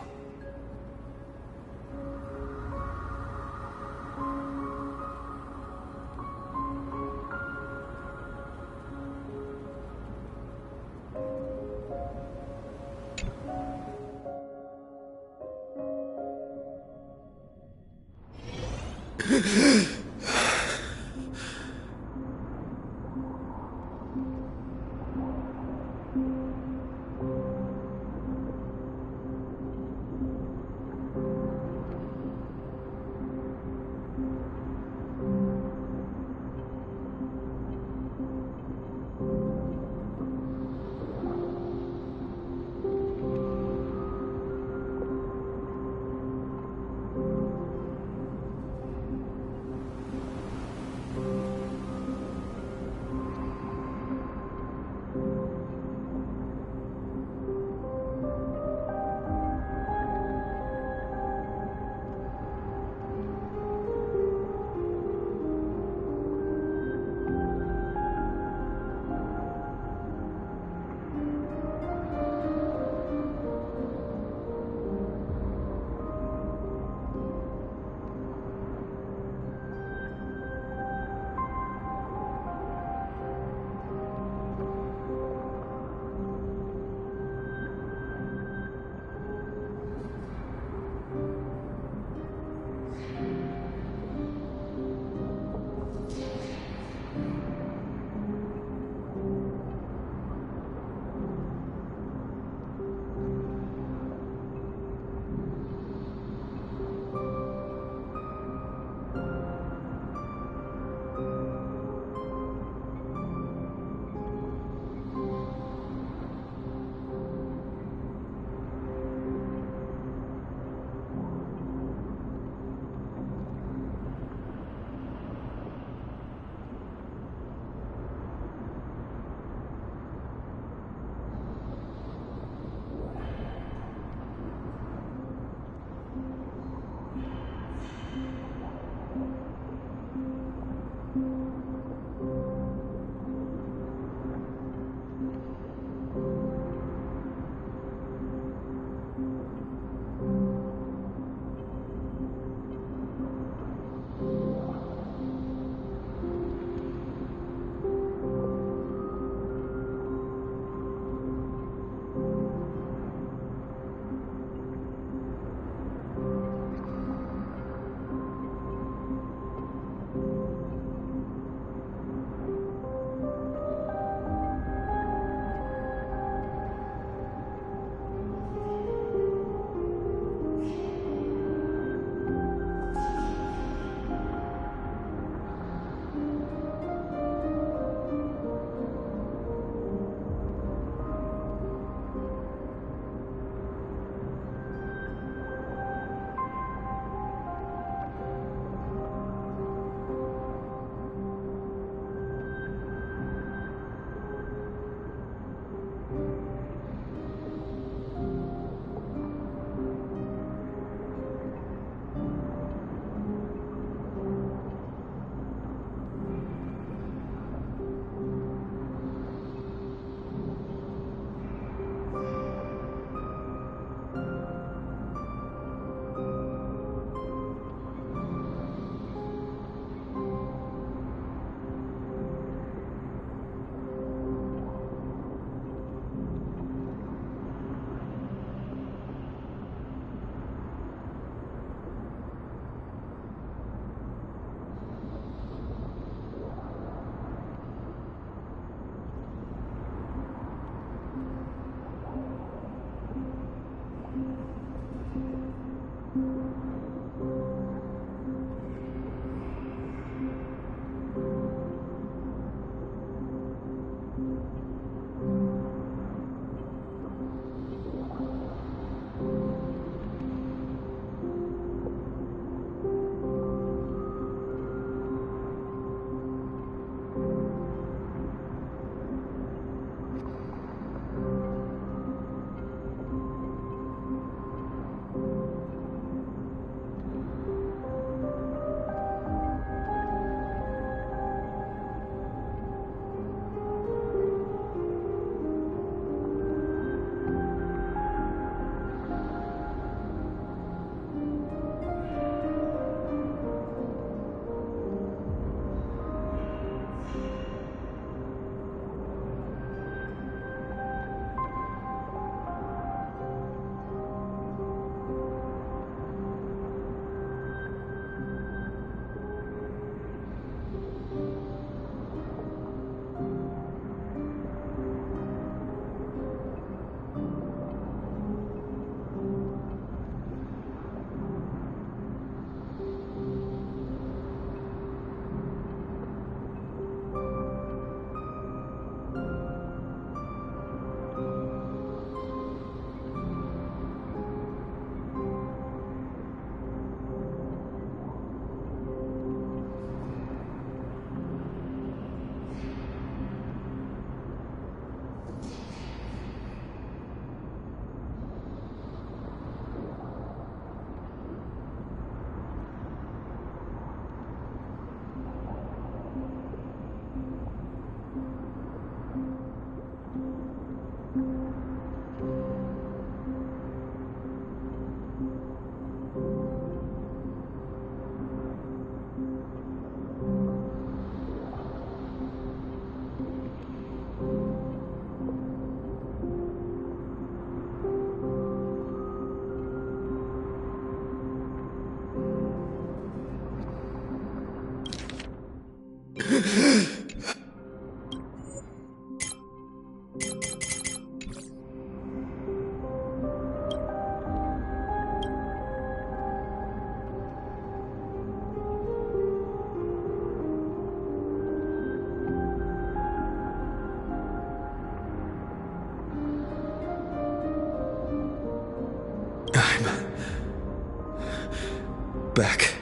back.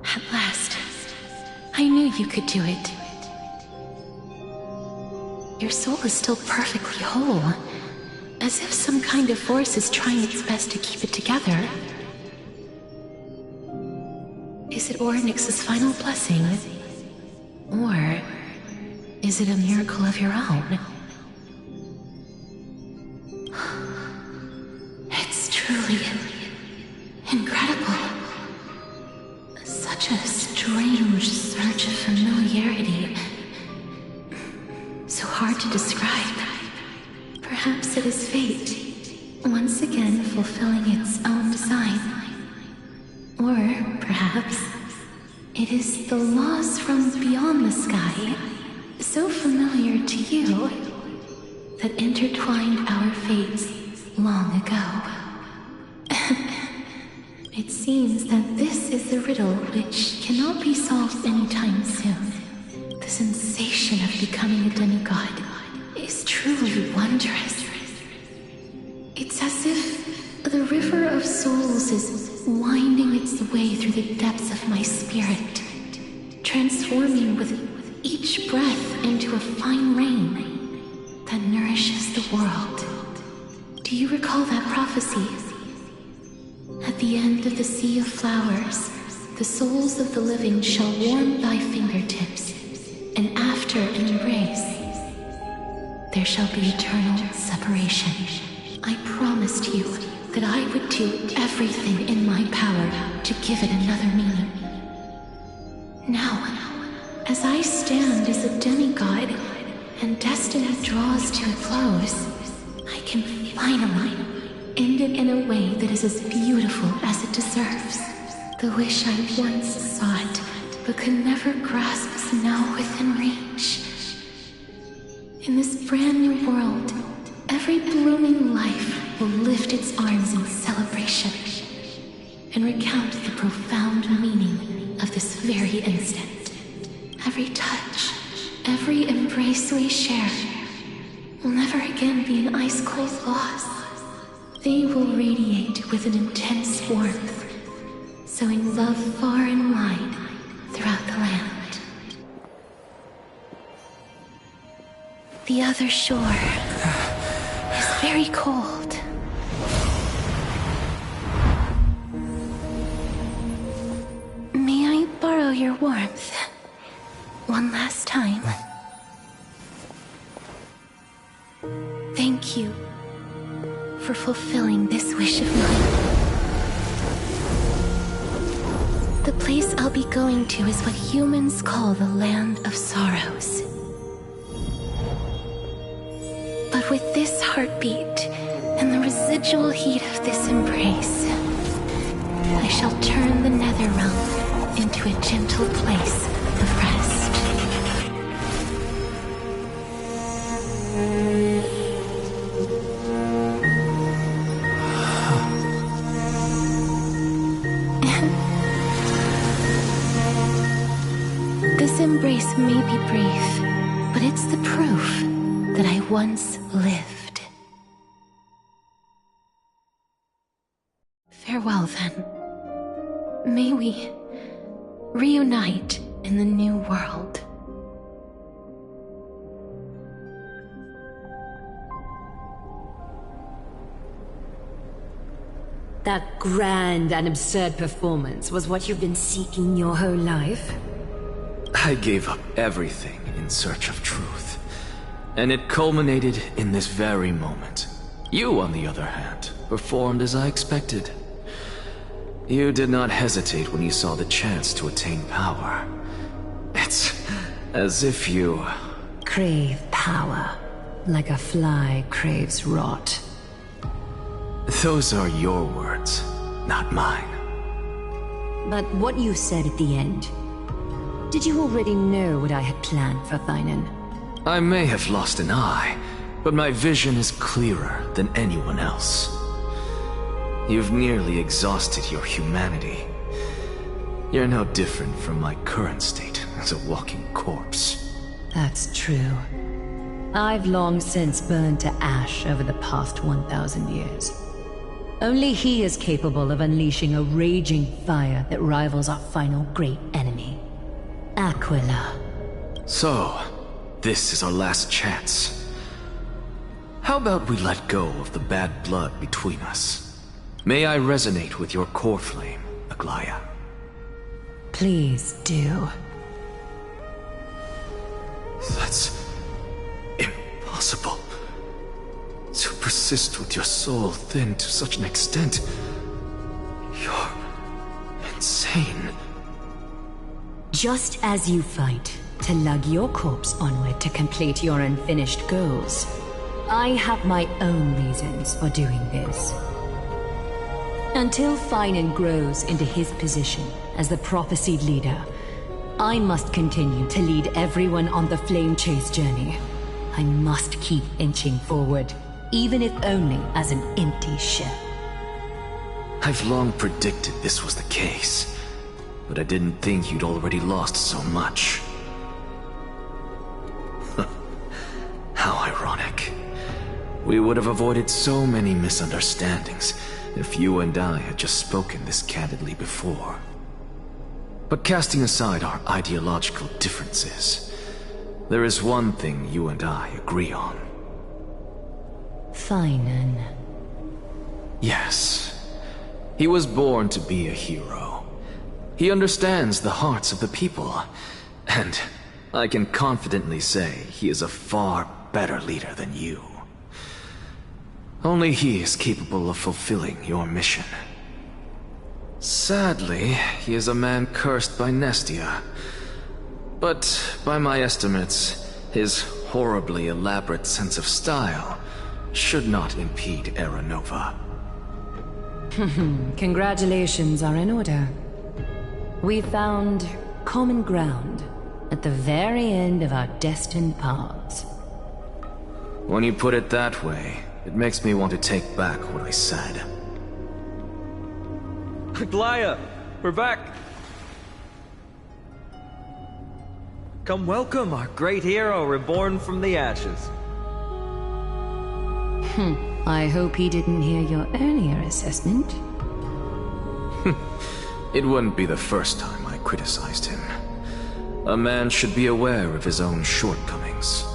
At last. I knew you could do it. Your soul is still perfectly whole. As if some kind of force is trying its best to keep it together. Is it Ornyx's final blessing? Or is it a miracle of your own? It's truly incredible. Such a strange surge of familiarity. So hard to describe. Perhaps it is fate, once again fulfilling its own design. Or perhaps it is the laws from beyond the sky, so familiar to you, that intertwined our fates long ago. It seems that this is the riddle which cannot be solved anytime soon. The sensation of becoming a demigod is truly wondrous. It's as if the river of souls is winding its way through the depths of my spirit, transforming with each breath into a fine rain that nourishes the world. Do you recall that prophecy? At the end of the sea of flowers, the souls of the living shall warm thy fingertips, and after an embrace, there shall be eternal separation. I promised you that I would do everything in my power to give it another meaning. Now, as I stand as a demigod, and destiny draws to a close, I can finally end it in a way that is as beautiful as it deserves. The wish I once sought, but could never grasp is now within reach. In this brand new world, every blooming life will lift its arms in celebration and recount the profound meaning of this very instant. Every touch, every embrace we share will never again be an ice-cold loss. They will radiate with an intense warmth, sowing love far and wide throughout the land. The other shore is very cold. May I borrow your warmth one last time? Thank you for fulfilling this wish of mine. The place I'll be going to is what humans call the Land of Sorrows. But with this heartbeat and the residual heat of this embrace, I shall turn the nether realm into a gentle place of rest. This embrace may be brief, but it's the proof that I once lived. Farewell, then. May we reunite in the new world. That grand and absurd performance was what you've been seeking your whole life? I gave up everything in search of truth. And it culminated in this very moment. You, on the other hand, performed as I expected. You did not hesitate when you saw the chance to attain power. It's as if you... crave power, like a fly craves rot. Those are your words, not mine. But what you said at the end, did you already know what I had planned for Thainan? I may have lost an eye, but my vision is clearer than anyone else. You've nearly exhausted your humanity. You're no different from my current state as a walking corpse. That's true. I've long since burned to ash over the past 1,000 years. Only he is capable of unleashing a raging fire that rivals our final great enemy, Aquila. So, this is our last chance. How about we let go of the bad blood between us? May I resonate with your core flame, Aglaya? Please do. That's impossible. To persist with your soul thinned to such an extent. You're insane. Just as you fight to lug your corpse onward to complete your unfinished goals, I have my own reasons for doing this. Until Finan grows into his position as the prophesied leader, I must continue to lead everyone on the flame chase journey. I must keep inching forward, even if only as an empty ship. I've long predicted this was the case, but I didn't think you'd already lost so much. How ironic. We would have avoided so many misunderstandings if you and I had just spoken this candidly before. But casting aside our ideological differences, there is one thing you and I agree on. Finan. Yes. He was born to be a hero. He understands the hearts of the people, and I can confidently say he is a far better leader than you. Only he is capable of fulfilling your mission. Sadly, he is a man cursed by Nestia. But by my estimates, his horribly elaborate sense of style should not impede Era Nova. Congratulations are in order. We found common ground at the very end of our destined paths. When you put it that way, it makes me want to take back what I said. Aglaya, we're back. Come welcome our great hero reborn from the ashes. I hope he didn't hear your earlier assessment. It wouldn't be the first time I criticized him. A man should be aware of his own shortcomings.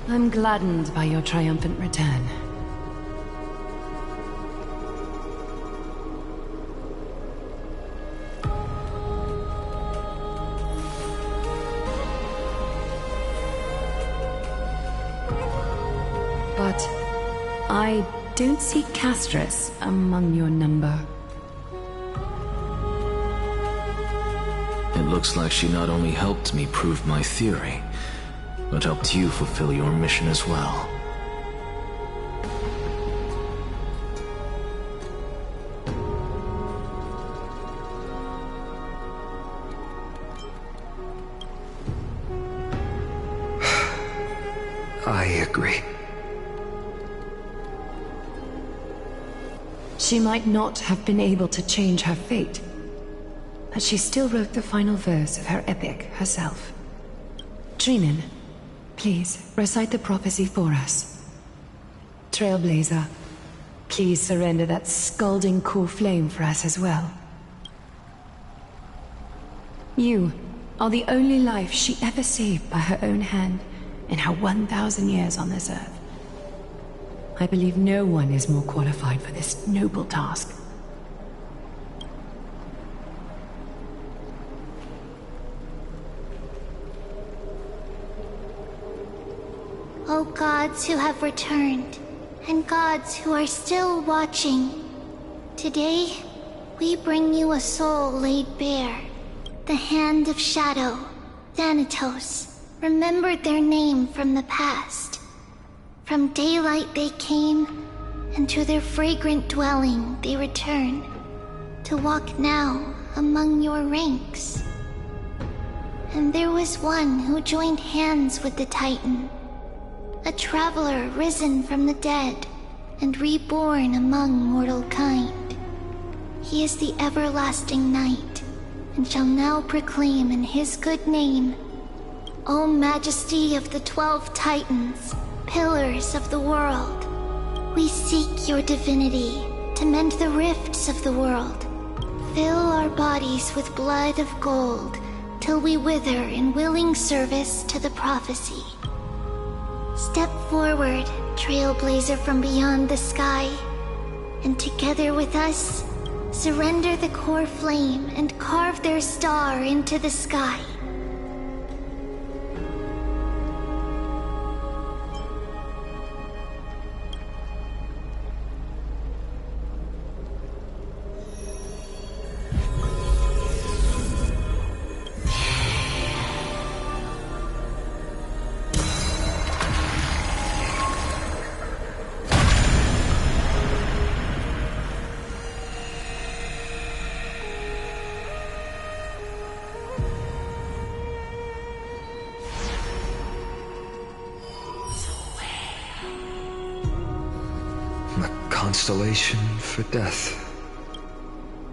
I'm gladdened by your triumphant return. But I don't see Castris among your number. It looks like she not only helped me prove my theory, but helped you fulfill your mission as well. I agree. She might not have been able to change her fate, but she still wrote the final verse of her epic herself. Trinan, please recite the prophecy for us. Trailblazer, please surrender that scalding core flame for us as well. You are the only life she ever saved by her own hand in her 1,000 years on this earth. I believe no one is more qualified for this noble task. O gods who have returned, and gods who are still watching, Today, we bring you a soul laid bare. The Hand of Shadow, Thanatos, remembered their name from the past. From daylight they came, and to their fragrant dwelling they return, to walk now among your ranks. And there was one who joined hands with the Titan, a traveler risen from the dead and reborn among mortal kind. He is the everlasting night, and shall now proclaim in his good name, O Majesty of the 12 Titans, pillars of the world, we seek your divinity to mend the rifts of the world. Fill our bodies with blood of gold, till we wither in willing service to the prophecy. Step forward, trailblazer from beyond the sky, and together with us, surrender the core flame and carve their star into the sky. Constellation for death.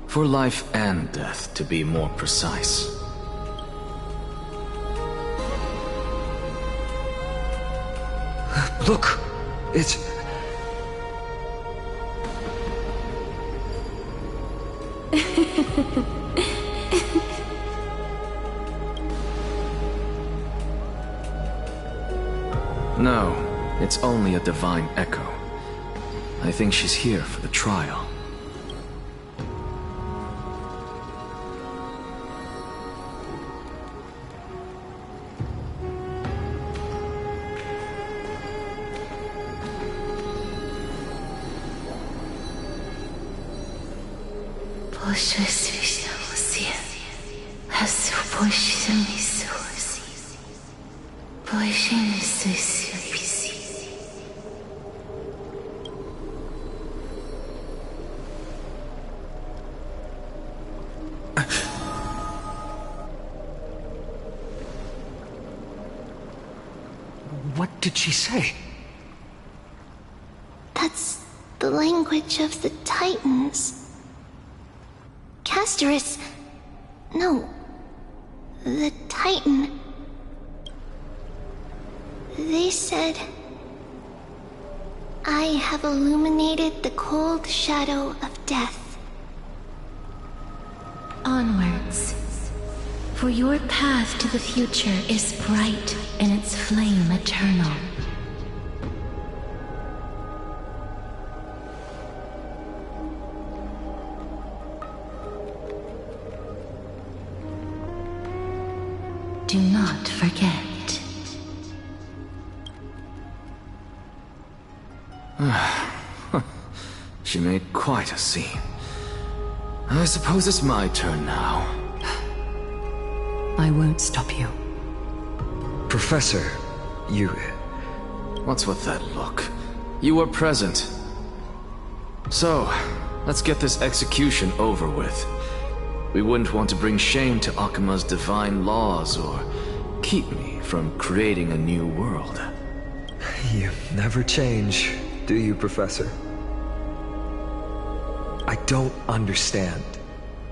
For life and death, to be more precise. Look! It's... No, it's only a divine echo. I think she's here for the trial. What did she say? That's the language of the Titans. Castorus... No. The Titan... They said... I have illuminated the cold shadow of death. Onwards. For your path to the future is bright and its flame eternal. Do not forget. She made quite a scene. I suppose it's my turn now. I won't stop you. Professor, you... What's with that look? You were present. So, let's get this execution over with. We wouldn't want to bring shame to Akima's divine laws or keep me from creating a new world. You never change, do you, Professor? I don't understand.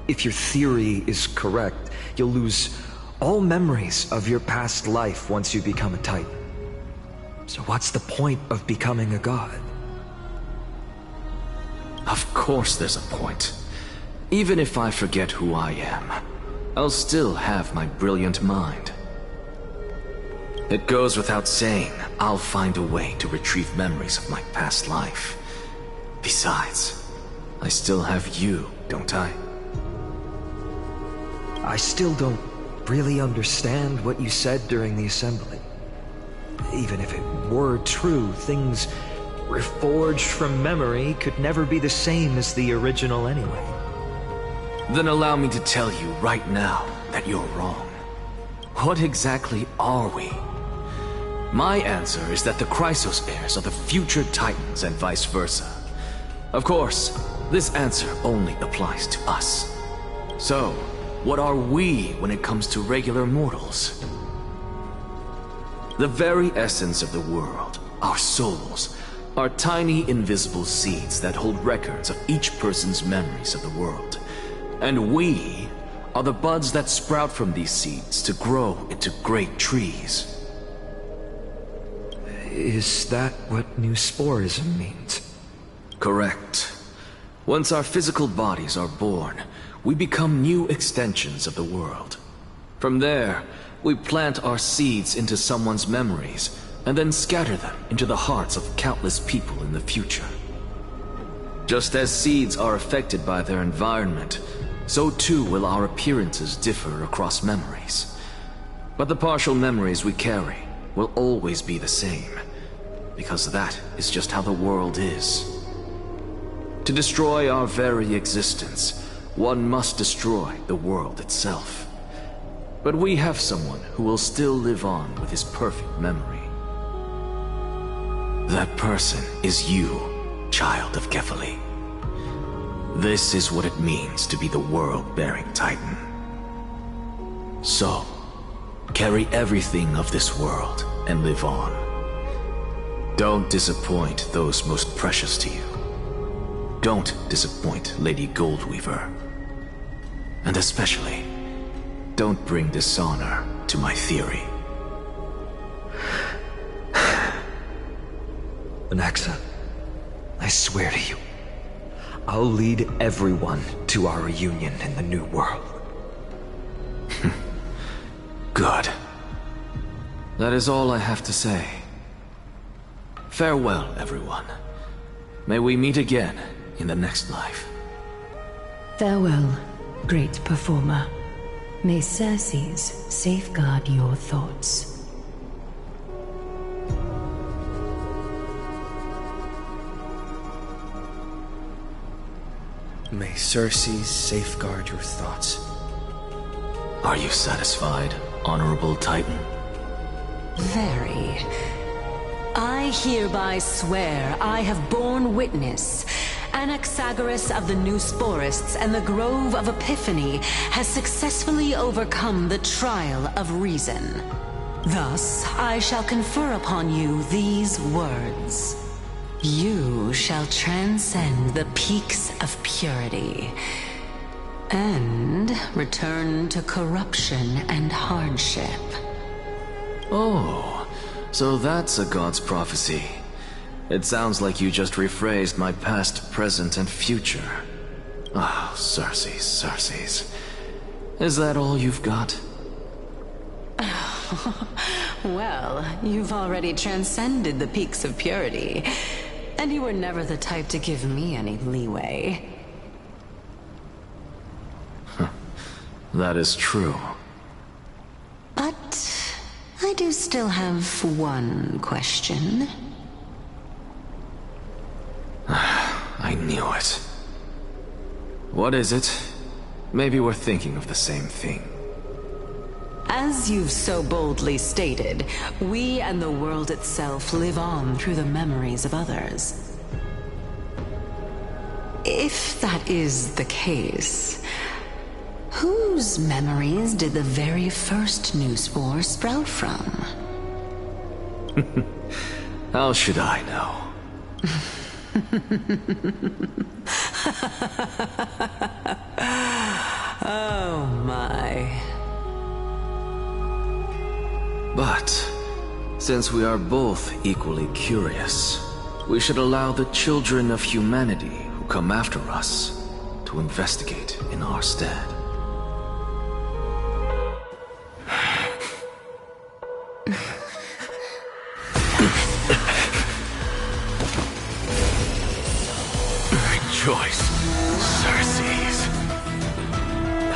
If your theory is correct, you'll lose all memories of your past life once you become a Titan. So what's the point of becoming a god? Of course there's a point. Even if I forget who I am, I'll still have my brilliant mind. It goes without saying, I'll find a way to retrieve memories of my past life. Besides, I still have you, don't I? I still don't really understand what you said during the assembly. Even if it were true, things reforged from memory could never be the same as the original anyway. Then allow me to tell you right now that you're wrong. What exactly are we? My answer is that the Chrysos heirs are the future Titans and vice versa. Of course, this answer only applies to us. So, what are we when it comes to regular mortals? The very essence of the world, our souls, are tiny invisible seeds that hold records of each person's memories of the world. And we are the buds that sprout from these seeds to grow into great trees. Is that what new sporism means? Correct. Once our physical bodies are born, we become new extensions of the world. From there, we plant our seeds into someone's memories, and then scatter them into the hearts of countless people in the future. Just as seeds are affected by their environment, so too will our appearances differ across memories. But the partial memories we carry will always be the same, because that is just how the world is. To destroy our very existence, one must destroy the world itself. But we have someone who will still live on with his perfect memory. That person is you, child of Kefali. This is what it means to be the world-bearing Titan. So, carry everything of this world and live on. Don't disappoint those most precious to you. Don't disappoint Lady Goldweaver. And especially, don't bring dishonor to my theory. Anaxa, I swear to you, I'll lead everyone to our reunion in the New World. Good. That is all I have to say. Farewell, everyone. May we meet again in the next life. Farewell, great performer. May Circes safeguard your thoughts. May Circes safeguard your thoughts. Are you satisfied, Honorable Titan? Very. I hereby swear I have borne witness. Anaxagoras of the New Sporists and the Grove of Epiphany has successfully overcome the trial of reason. Thus, I shall confer upon you these words. You shall transcend the peaks of purity and return to corruption and hardship. Oh, so that's a god's prophecy. It sounds like you just rephrased my past, present, and future. Oh, Circes, Circes. Is that all you've got? Well, you've already transcended the peaks of purity, and you were never the type to give me any leeway. That is true. But I do still have one question. I knew it. What is it? Maybe we're thinking of the same thing. As you've so boldly stated, we and the world itself live on through the memories of others. If that is the case, whose memories did the very first new spore sprout from? How should I know? Oh my. But, since we are both equally curious, we should allow the children of humanity who come after us to investigate in our stead. Rejoice, Circes.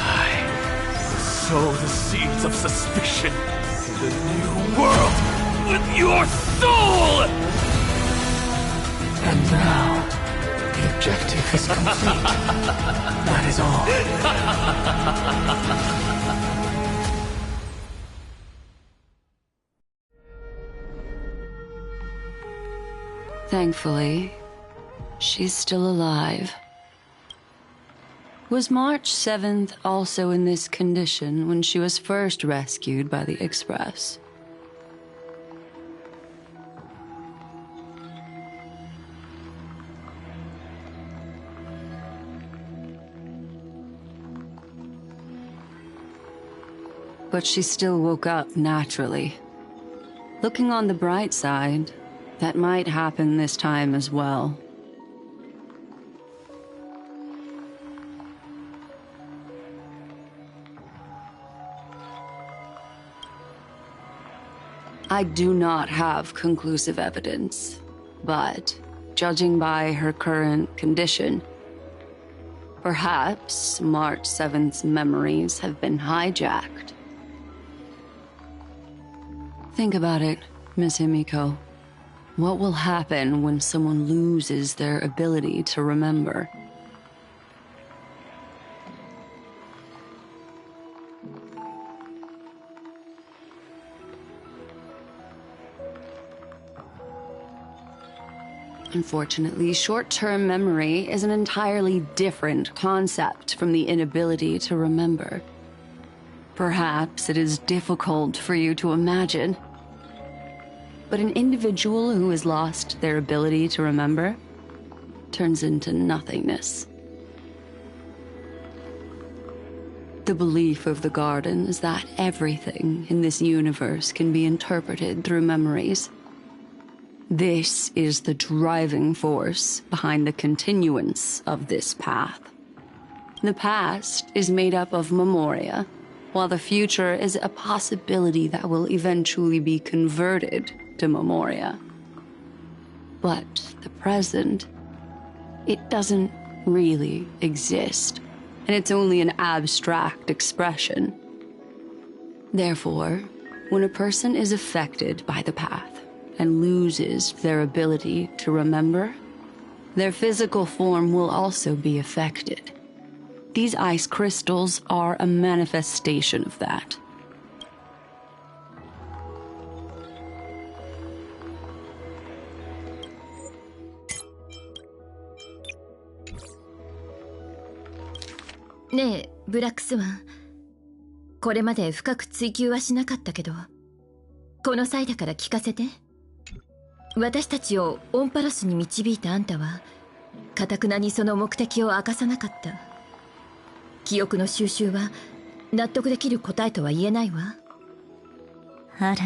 I sow the seeds of suspicion in the new world with your soul! And now, the objective is complete. That is all. Thankfully, she's still alive. Was March 7th also in this condition when she was first rescued by the Express? But she still woke up naturally. Looking on the bright side, that might happen this time as well. I do not have conclusive evidence, but judging by her current condition, perhaps March 7th's memories have been hijacked. Think about it, Miss Himiko. What will happen when someone loses their ability to remember? Unfortunately, short-term memory is an entirely different concept from the inability to remember. Perhaps it is difficult for you to imagine, but an individual who has lost their ability to remember turns into nothingness. The belief of the Garden is that everything in this universe can be interpreted through memories. This is the driving force behind the continuance of this path. The past is made up of memoria, while the future is a possibility that will eventually be converted to memoria. But the present, it doesn't really exist, and it's only an abstract expression. Therefore, when a person is affected by the path and loses their ability to remember, their physical form will also be affected. These ice crystals are a manifestation of that.ねえ、ブラックスワン。これまで深く追求はしなかったけど、この際だから聞かせて。私たちをオンパロスに導いたあんたは、頑なにその目的を明かさなかった。記憶の収集は納得できる答えとは言えないわ。あら、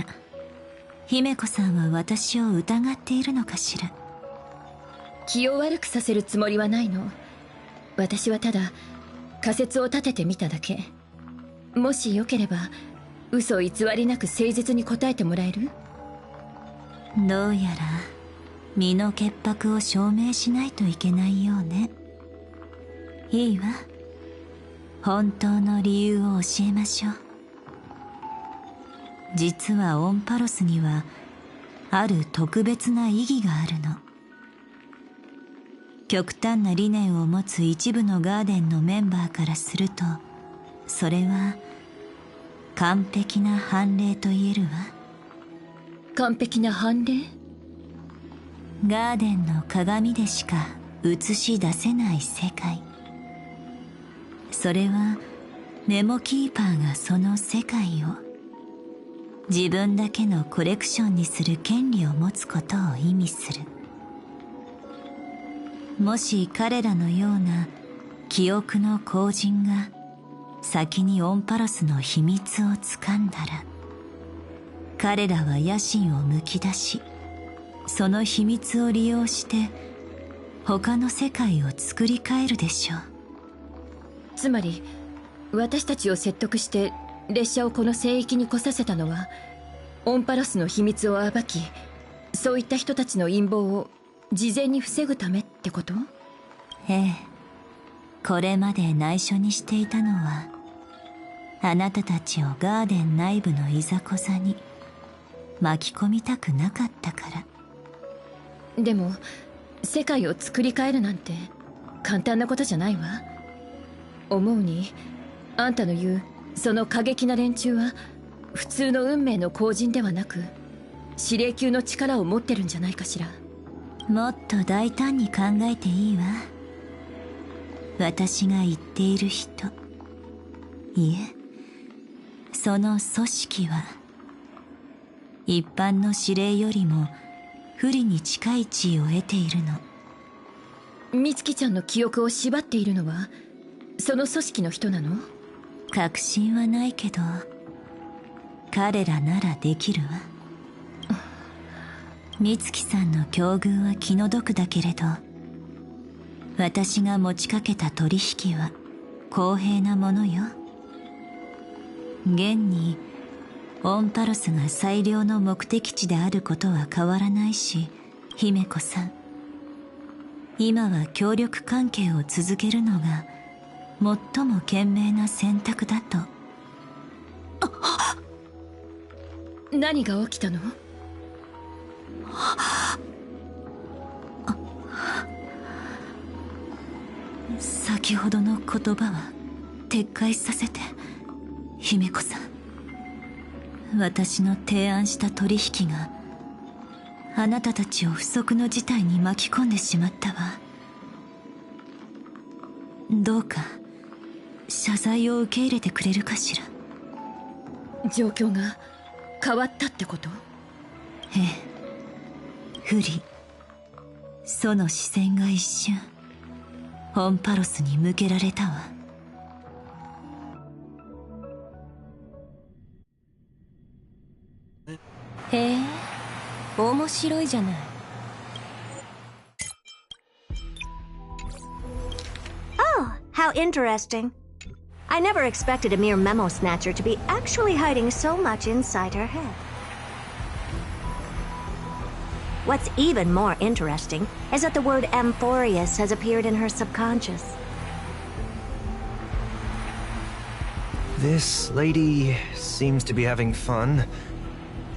姫子さんは私を疑っているのかしら。気を悪くさせるつもりはないの。私はただ仮説を立ててみただけ。もしよければ嘘偽りなく誠実に答えてもらえる？どうやら身の潔白を証明しないといけないようね。いいわ、本当の理由を教えましょう。実はオンパロスにはある特別な意義があるの。極端な理念を持つ一部のガーデンのメンバーからすると、それは完璧な判例と言えるわ。完璧な判例？ガーデンの鏡でしか映し出せない世界。それはメモキーパーがその世界を自分だけのコレクションにする権利を持つことを意味する。もし彼らのような記憶の後人が先にオンパロスの秘密を掴んだら、彼らは野心をむき出し、その秘密を利用して他の世界を作り変えるでしょう。つまり私たちを説得して列車をこの聖域に来させたのは、オンパロスの秘密を暴き、そういった人たちの陰謀を事前に防ぐためってこと？ええ、これまで内緒にしていたのは、あなたたちをガーデン内部のいざこざに巻き込みたくなかったから。でも世界を作り変えるなんて簡単なことじゃないわ。思うに、あんたの言うその過激な連中は普通の運命の後人ではなく司令級の力を持ってるんじゃないかしら。もっと大胆に考えていいわ。私が言っている人、いえ、その組織は一般の司令よりも不利に近い地位を得ているの。美月ちゃんの記憶を縛っているのはその組織の人なの？確信はないけど、彼らならできるわ。美月さんの境遇は気の毒だけれど、私が持ちかけた取引は公平なものよ。現にオンパロスが最良の目的地であることは変わらないし、姫子さん、今は協力関係を続けるのが最も賢明な選択だと。何が起きたの？先ほどの言葉は撤回させて、姫子さん。私の提案した取引があなたたちを不測の事態に巻き込んでしまったわ。どうか謝罪を受け入れてくれるかしら。状況が変わったってこと？ええ。不利。その視線が一瞬オンパロスに向けられたわ。へえ、面白いじゃない。Oh, how interesting. I never expected a mere memo snatcher to be actually hiding so much inside her head. What's even more interesting is that the word Amphorius has appeared in her subconscious. This lady seems to be having fun.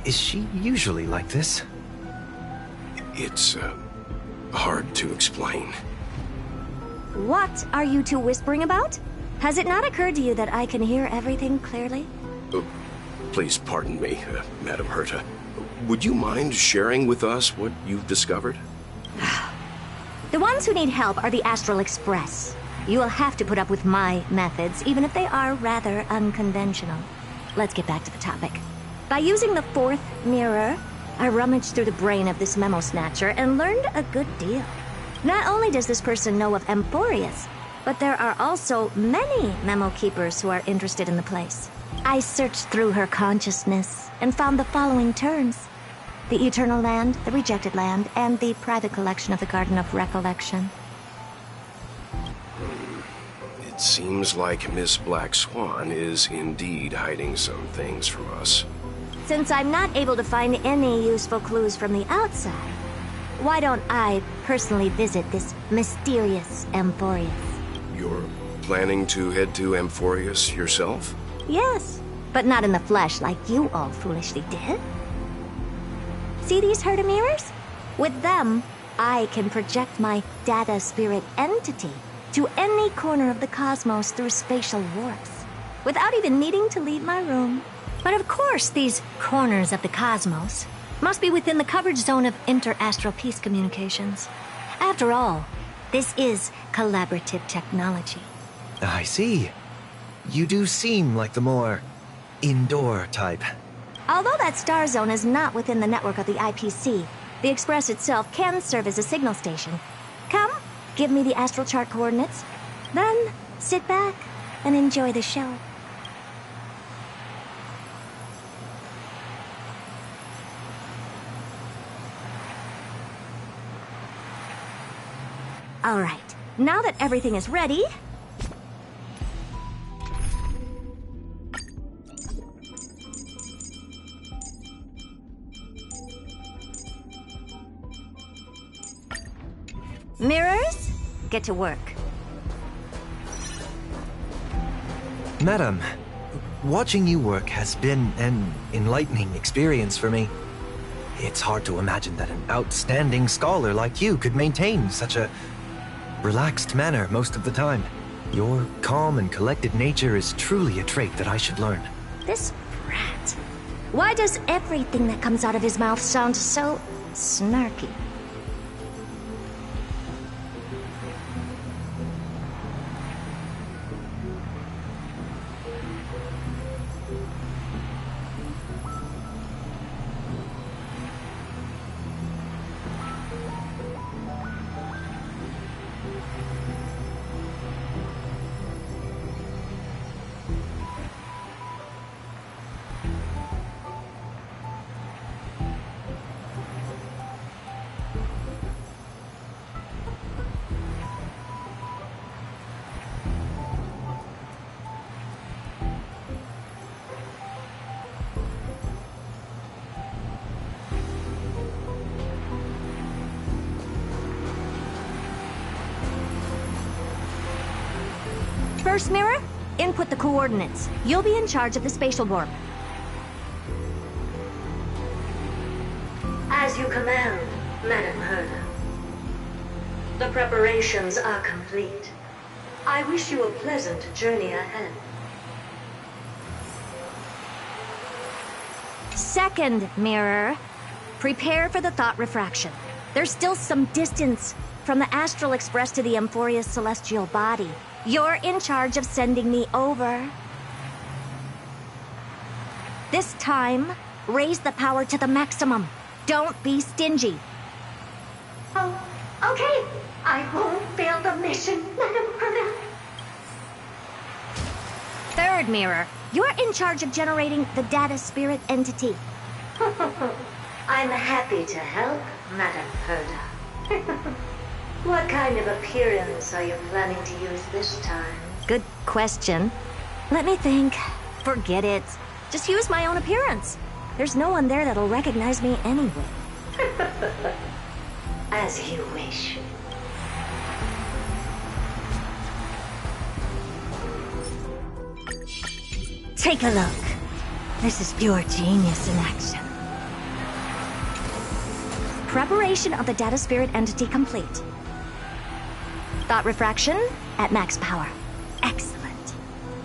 Is she usually like this? It's, hard to explain. What are you two whispering about? Has it not occurred to you that I can hear everything clearly? Please pardon me, Madam Herta. Would you mind sharing with us what you've discovered? The ones who need help are the Astral Express. You will have to put up with my methods, even if they are rather unconventional. Let's get back to the topic. By using the fourth mirror, I rummaged through the brain of this memo snatcher and learned a good deal. Not only does this person know of Amphorius, but there are also many memo keepers who are interested in the place. I searched through her consciousness and found the following terms: the Eternal Land, the Rejected Land, and the private collection of the Garden of Recollection. It seems like Miss Black Swan is indeed hiding some things from us. Since I'm not able to find any useful clues from the outside, why don't I personally visit this mysterious Amphorius? You're planning to head to Amphorius yourself? Yes, but not in the flesh like you all foolishly did. See these Herta mirrors? With them, I can project my data spirit entity to any corner of the cosmos through spatial warps, without even needing to leave my room. But of course, these corners of the cosmos must be within the coverage zone of inter-astral peace communications. After all, this is collaborative technology. I see. You do seem like the more indoor type. Although that star zone is not within the network of the IPC, the Express itself can serve as a signal station. Come, give me the astral chart coordinates. Then, sit back and enjoy the show. All right, now that everything is ready... Mirrors, get to work. Madam, watching you work has been an enlightening experience for me. It's hard to imagine that an outstanding scholar like you could maintain such a relaxed manner most of the time. Your calm and collected nature is truly a trait that I should learn. This brat. Why does everything that comes out of his mouth sound so snarky? First mirror, input the coordinates. You'll be in charge of the spatial warp. As you command, Madam Herda. The preparations are complete. I wish you a pleasant journey ahead. Second mirror, prepare for the thought refraction. There's still some distance from the Astral Express to the Emphoria's celestial body. You're in charge of sending me over. This time, raise the power to the maximum. Don't be stingy. Oh, okay. I won't fail the mission, Madam Herda. Third mirror, you're in charge of generating the data spirit entity. I'm happy to help, Madam Herda. What kind of appearance are you planning to use this time? Good question. Let me think. Forget it. Just use my own appearance. There's no one there that'll recognize me anyway. As you wish. Take a look. This is pure genius in action. Preparation of the data spirit entity complete. Thought refraction at max power. Excellent.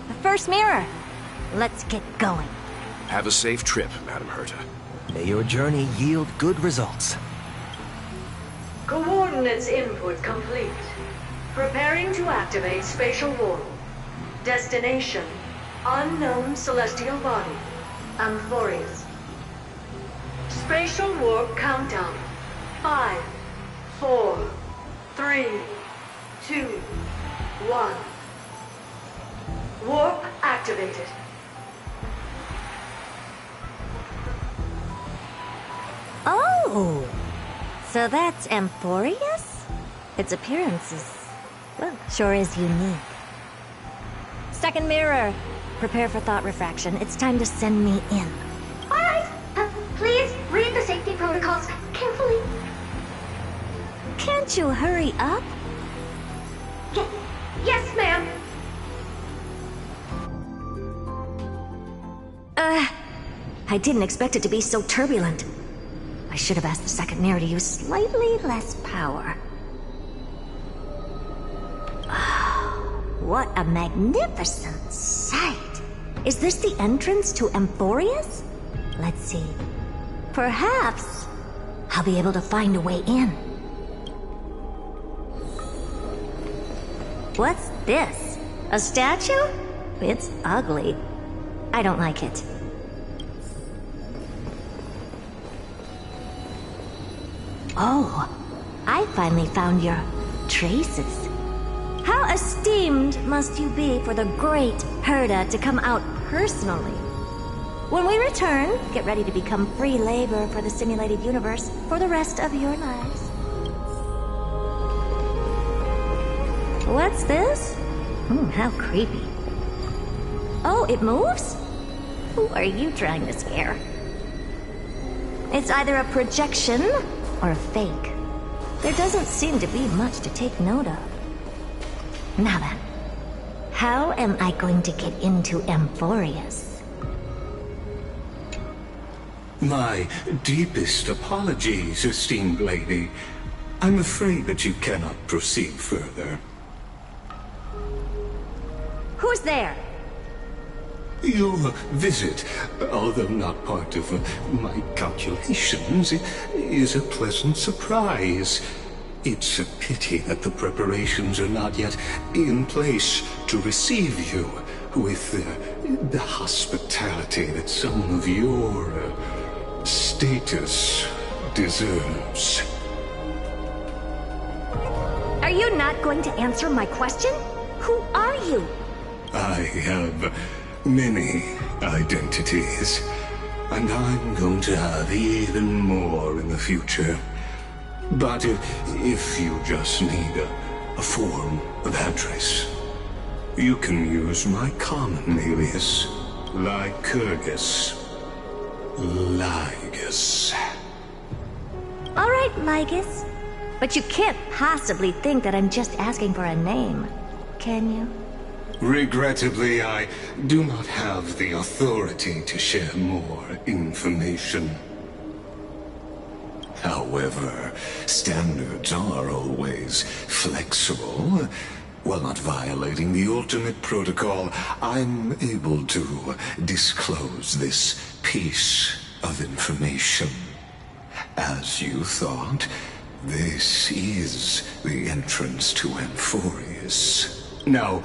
The first mirror. Let's get going. Have a safe trip, Madam Herta. May your journey yield good results. Coordinates input complete. Preparing to activate spatial warp. Destination, unknown celestial body. Amphorius. Spatial warp countdown. 5, 4, 3, 2, 1. Warp activated. Oh! So that's Amphorius? Its appearance is, well, sure is unique. Second mirror. Prepare for thought refraction. It's time to send me in. Alright, please read the safety protocols carefully. Can't you hurry up? Yes, ma'am. I didn't expect it to be so turbulent. I should have asked the second mirror to use slightly less power. Oh, what a magnificent sight! Is this the entrance to Amphorius? Let's see. Perhaps I'll be able to find a way in. What's this? A statue? It's ugly. I don't like it. Oh, I finally found your traces. How esteemed must you be for the great Herda to come out personally? When we return, get ready to become free labor for the simulated universe for the rest of your lives. What's this? How creepy. Oh, it moves? Who are you trying to scare? It's either a projection or a fake. There doesn't seem to be much to take note of. Now then, how am I going to get into Amphorius? My deepest apologies, esteemed lady. I'm afraid that you cannot proceed further. Who's there? Your visit, although not part of my calculations, is a pleasant surprise. It's a pity that the preparations are not yet in place to receive you with the hospitality that someone of your status deserves. Are you not going to answer my question? Who are you? I have many identities, and I'm going to have even more in the future. But if you just need a form of address, you can use my common alias, Lycurgus. Lygus. All right, Lygus. But you can't possibly think that I'm just asking for a name, can you? Regrettably, I do not have the authority to share more information. However, standards are always flexible. While not violating the ultimate protocol, I'm able to disclose this piece of information. As you thought, this is the entrance to Amphorius. Now,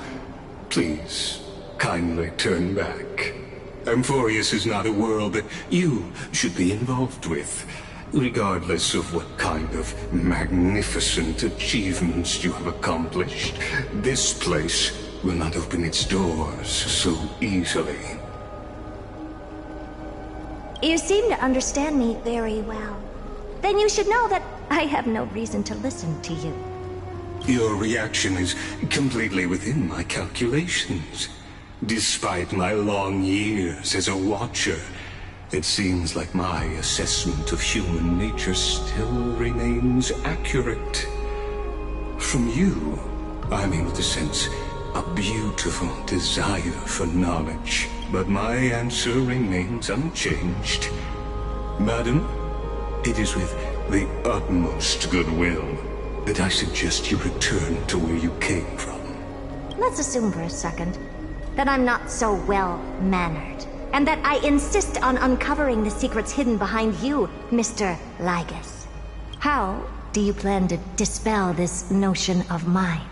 please, kindly turn back. Amphorius is not a world that you should be involved with. Regardless of what kind of magnificent achievements you have accomplished, this place will not open its doors so easily. You seem to understand me very well. Then you should know that I have no reason to listen to you. Your reaction is completely within my calculations. Despite my long years as a Watcher, it seems like my assessment of human nature still remains accurate. From you, I'm able to sense a beautiful desire for knowledge, but my answer remains unchanged. Madam, it is with the utmost goodwill that I suggest you return to where you came from. Let's assume for a second that I'm not so well-mannered, and that I insist on uncovering the secrets hidden behind you, Mr. Lygus. How do you plan to dispel this notion of mine?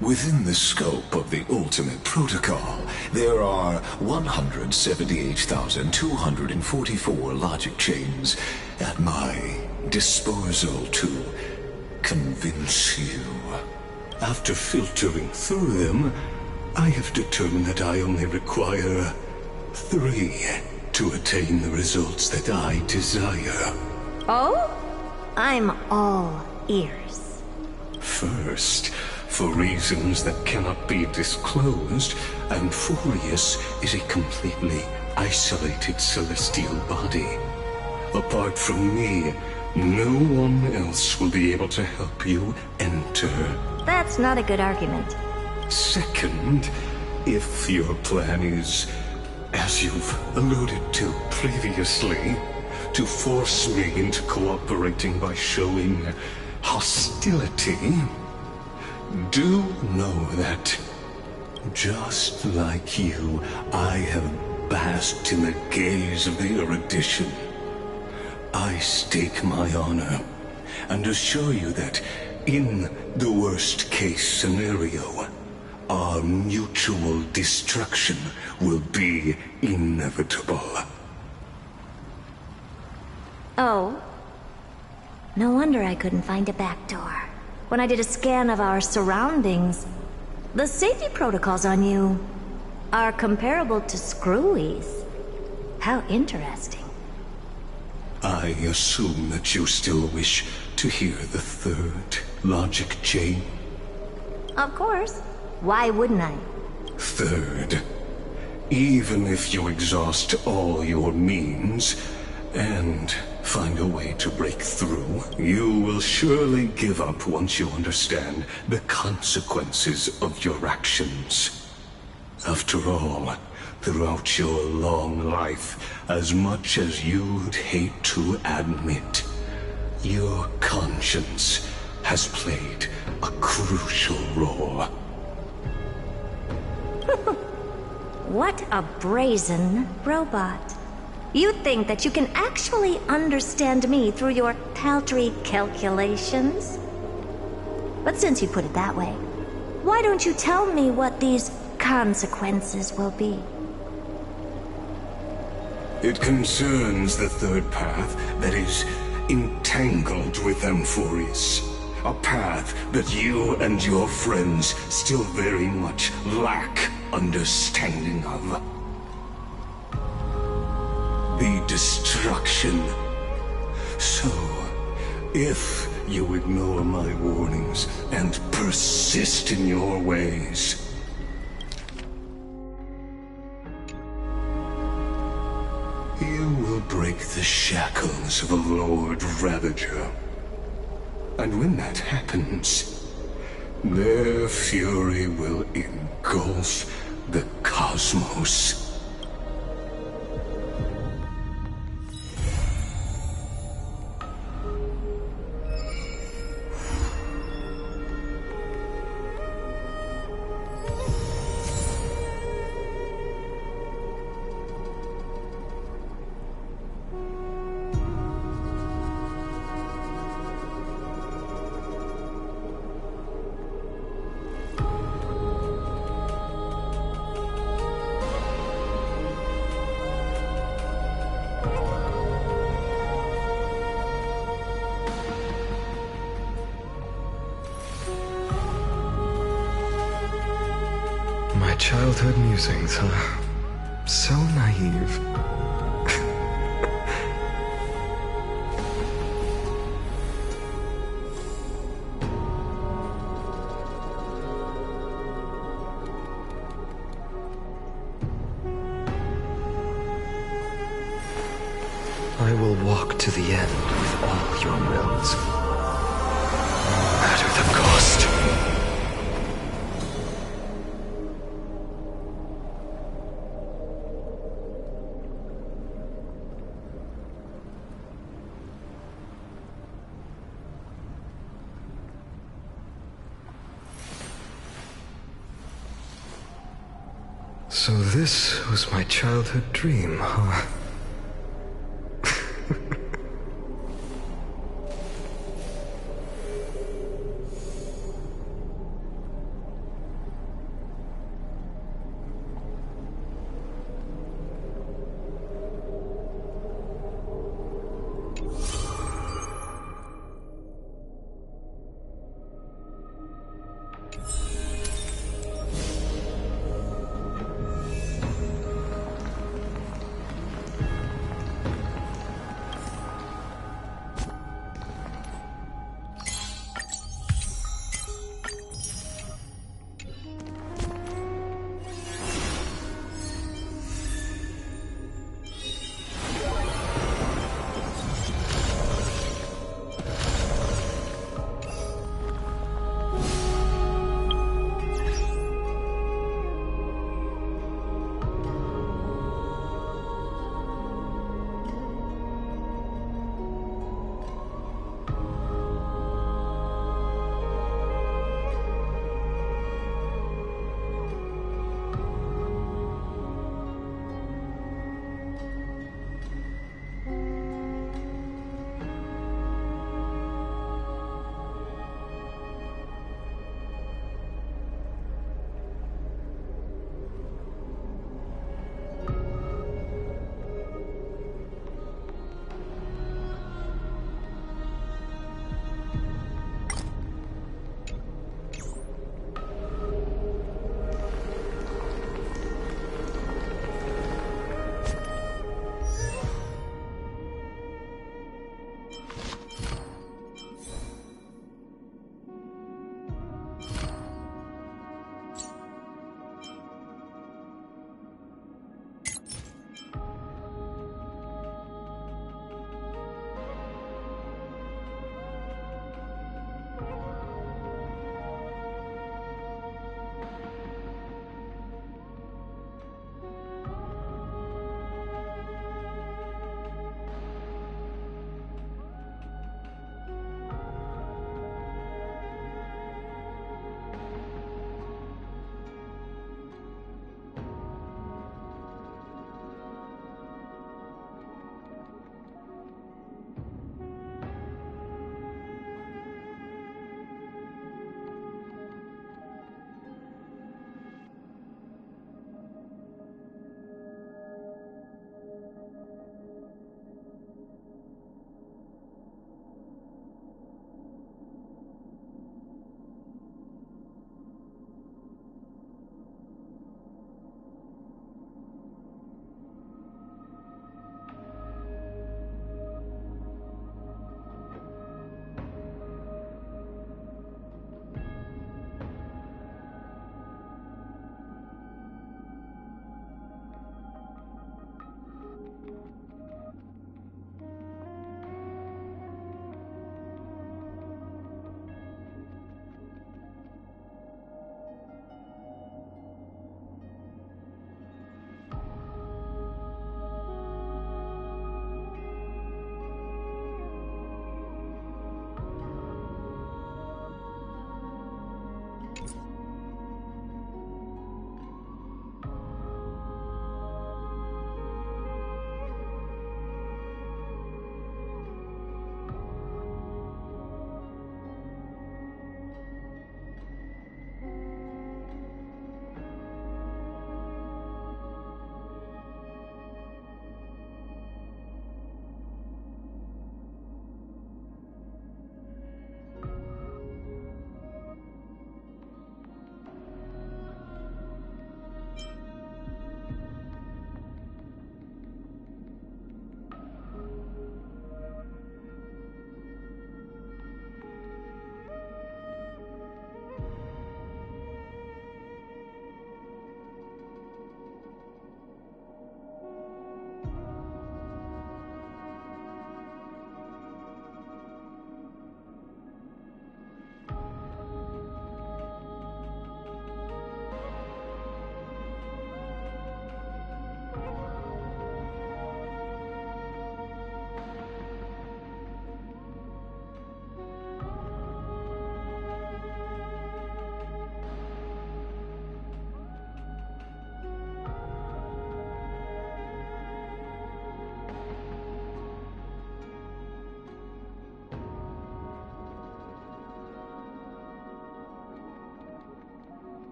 Within the scope of the ultimate protocol, there are 178,244 logic chains at my disposal to convince you. After filtering through them, I have determined that I only require 3 to attain the results that I desire. Oh? I'm all ears. First, for reasons that cannot be disclosed, Amphorius is a completely isolated celestial body. Apart from me, no one else will be able to help you enter. That's not a good argument. Second, if your plan is, as you've alluded to previously, to force me into cooperating by showing hostility, do know that, just like you, I have basked in the gaze of the erudition. I stake my honor and assure you that, in the worst-case scenario, our mutual destruction will be inevitable. Oh? No wonder I couldn't find a back door. When I did a scan of our surroundings, the safety protocols on you are comparable to Screwy's. How interesting. I assume that you still wish to hear the third logic chain? Of course. Why wouldn't I? Third, even if you exhaust all your means and find a way to break through, you will surely give up once you understand the consequences of your actions. After all, throughout your long life, as much as you'd hate to admit, your conscience has played a crucial role. What a brazen robot. You think that you can actually understand me through your paltry calculations? But since you put it that way, why don't you tell me what these consequences will be? It concerns the third path that is entangled with Amphoris. A path that you and your friends still very much lack understanding of. The destruction. So, if you ignore my warnings and persist in your ways, you will break the shackles of a Lord Ravager. And when that happens, their fury will engulf the cosmos. My childhood musings, huh? So naive. I will walk to the end with all your wills, no matter the cost. So this was my childhood dream, huh?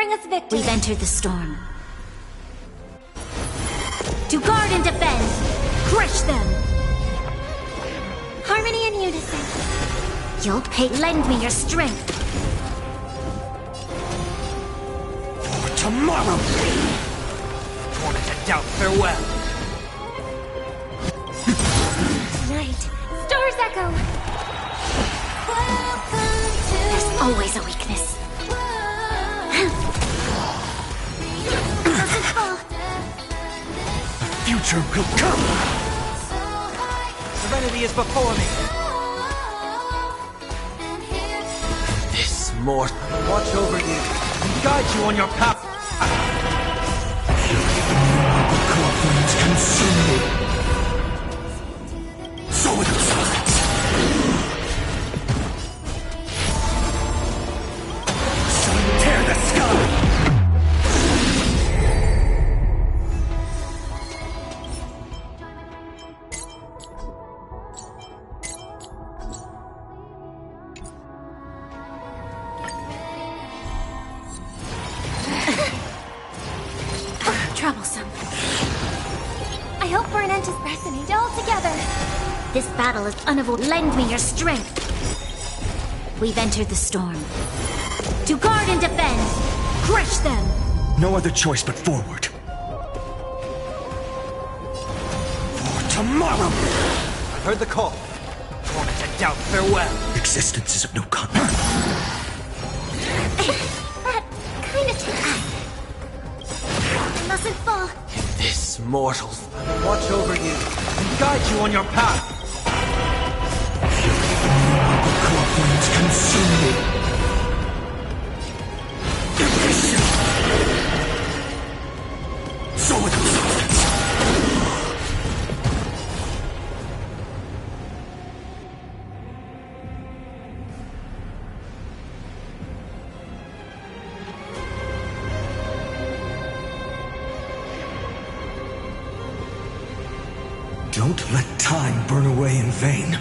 bring us victory. We've entered the storm. To guard and defend! Crush them! Harmony and unison. You'll pay. Lend me your strength. For tomorrow! Torment and doubt, farewell! Night. Stars echo. There's always a weakness. Future will come! Serenity is before me! This mortal watch over you and guide you on your path! Corpulence consume me! So will the silence! Sun tear the sky! Troublesome. I hope for an end to resonate all together. This battle is unavoidable. Lend me your strength. We've entered the storm. To guard and defend! Crush them! No other choice but forward. For tomorrow! I heard the call. Torment and doubt, farewell! Existence is of no consequence. That kind of takes. I mustn't fall. This mortal watch over you and guide you on your path. Corpulence consume me. So will the silence. Don't let time burn away in vain.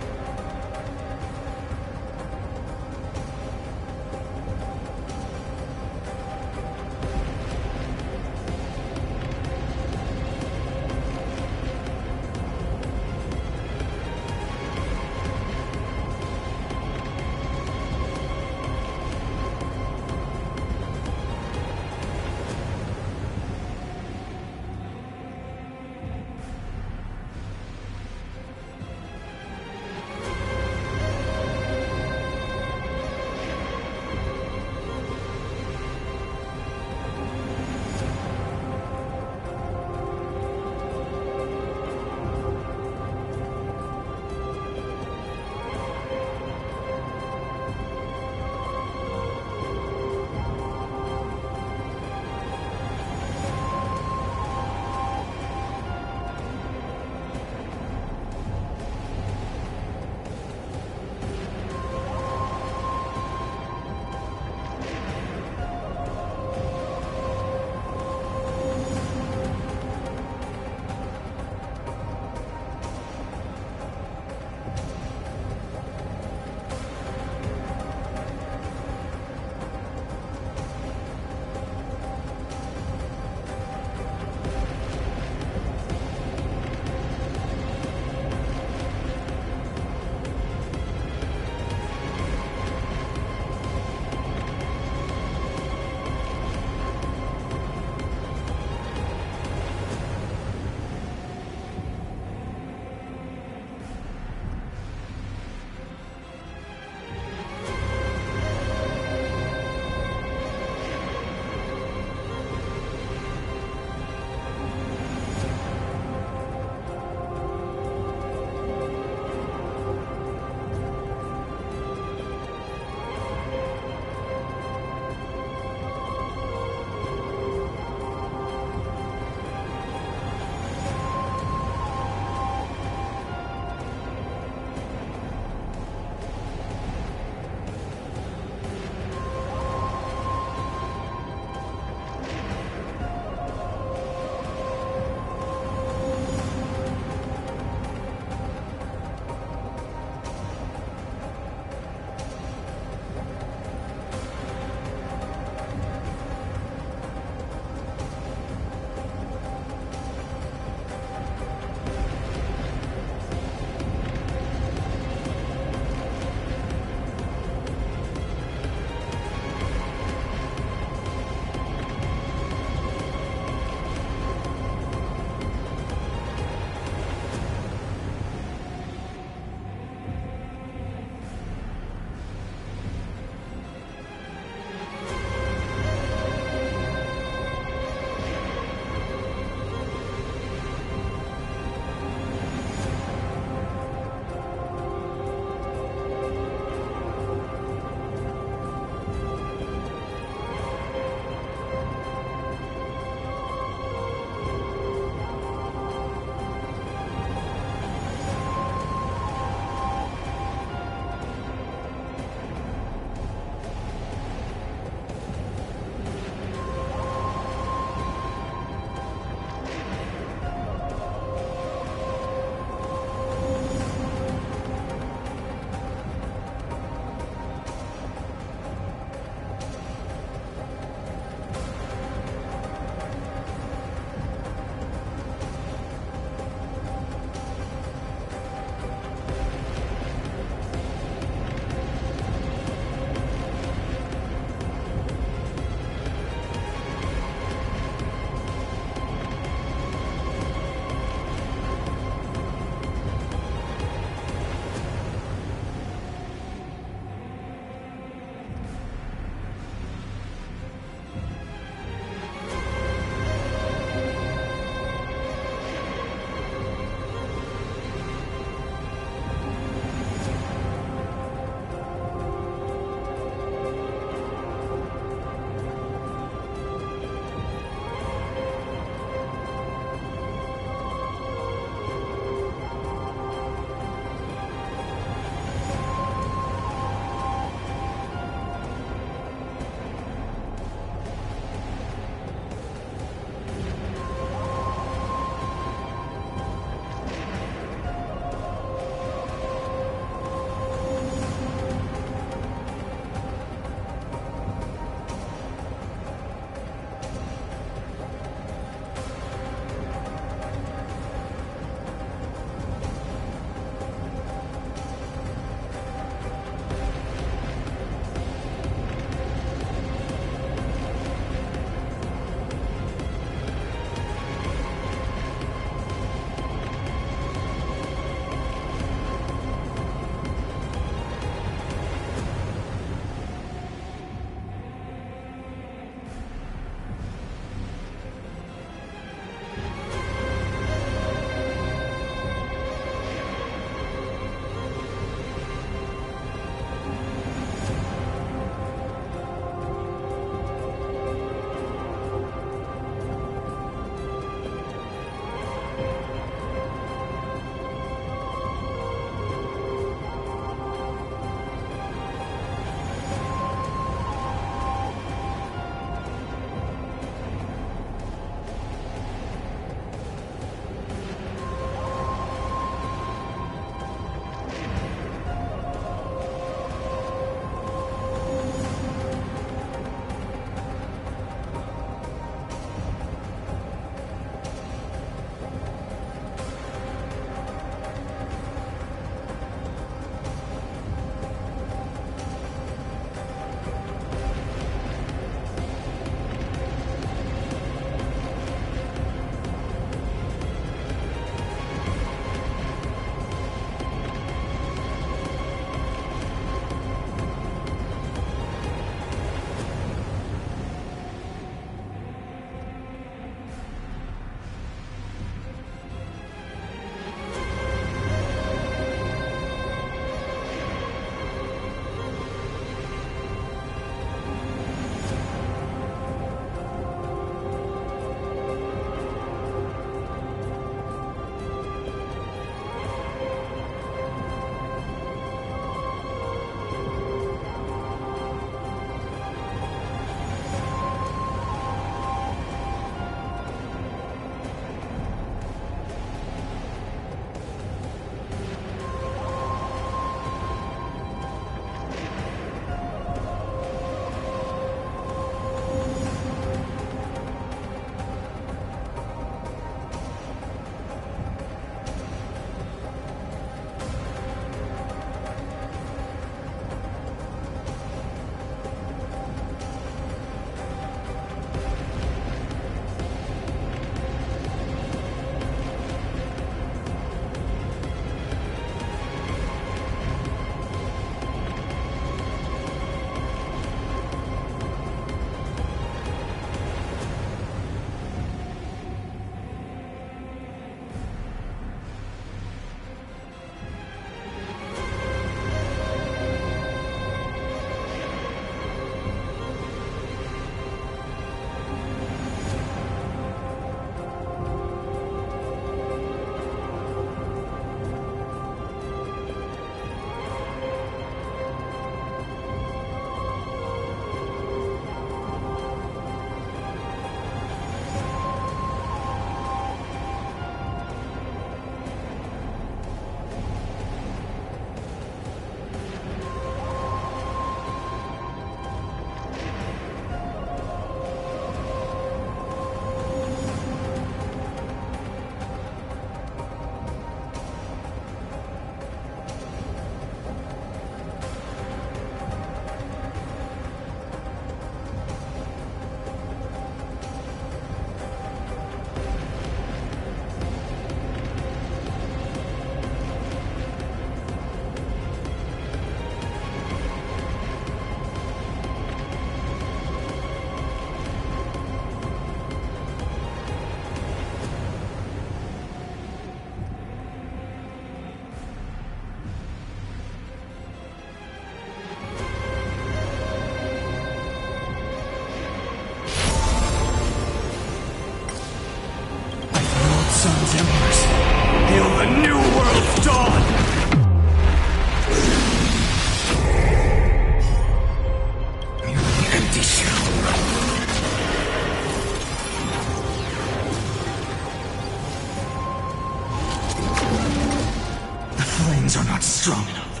not strong enough.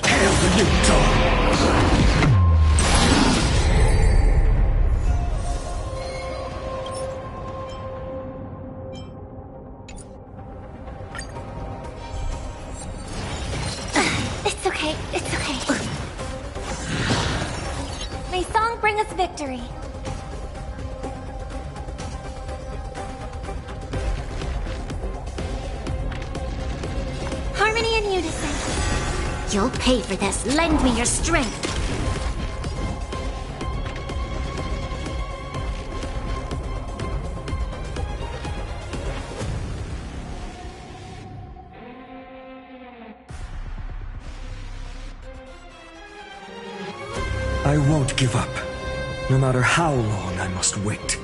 Hail the new dawn! It's okay, it's okay. May song bring us victory. Harmony and unison. You'll pay for this. Lend me your strength. I won't give up, no matter how long I must wait.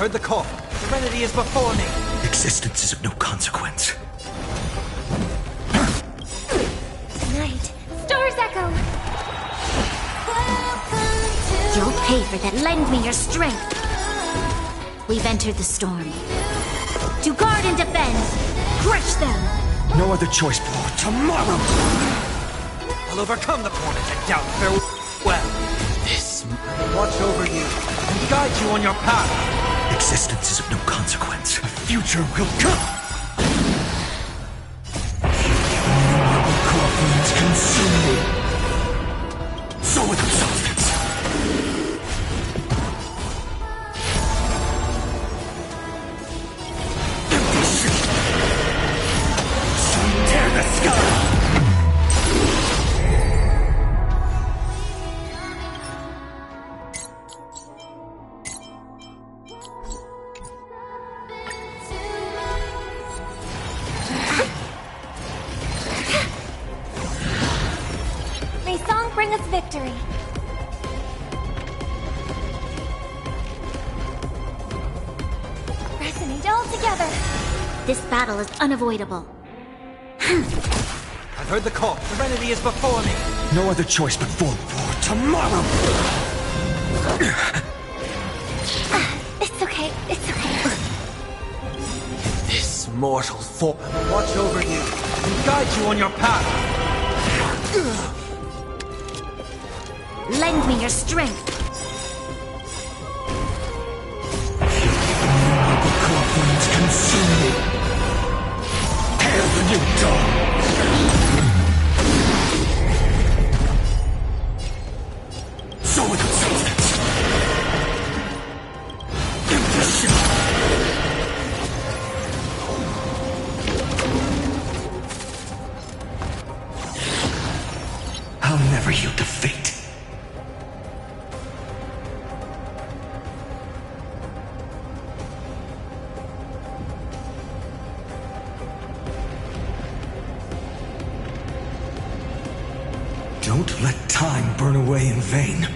Heard the call. Serenity is before me. Existence is of no consequence. Tonight, Stars Echo! You'll pay for that. Lend me your strength. We've entered the storm. To guard and defend. Crush them. No other choice for tomorrow. I'll overcome the torment and doubt farewell. This watch over you and guide you on your path. Existence is of no consequence. A future will come. Core flames consume me. So with substance. Empty shit. Sun tear the sky. May song bring us victory. Resonate all together. This battle is unavoidable. I've heard the call. Serenity is before me. No other choice but forward for tomorrow. It's okay. It's okay. This mortal form watch over you and guide you on your path. Lend me your strength. Core flames consume me. Hail the new dawn. So with substance. Empty shit. I'll never yield to fate. Don't let time burn away in vain.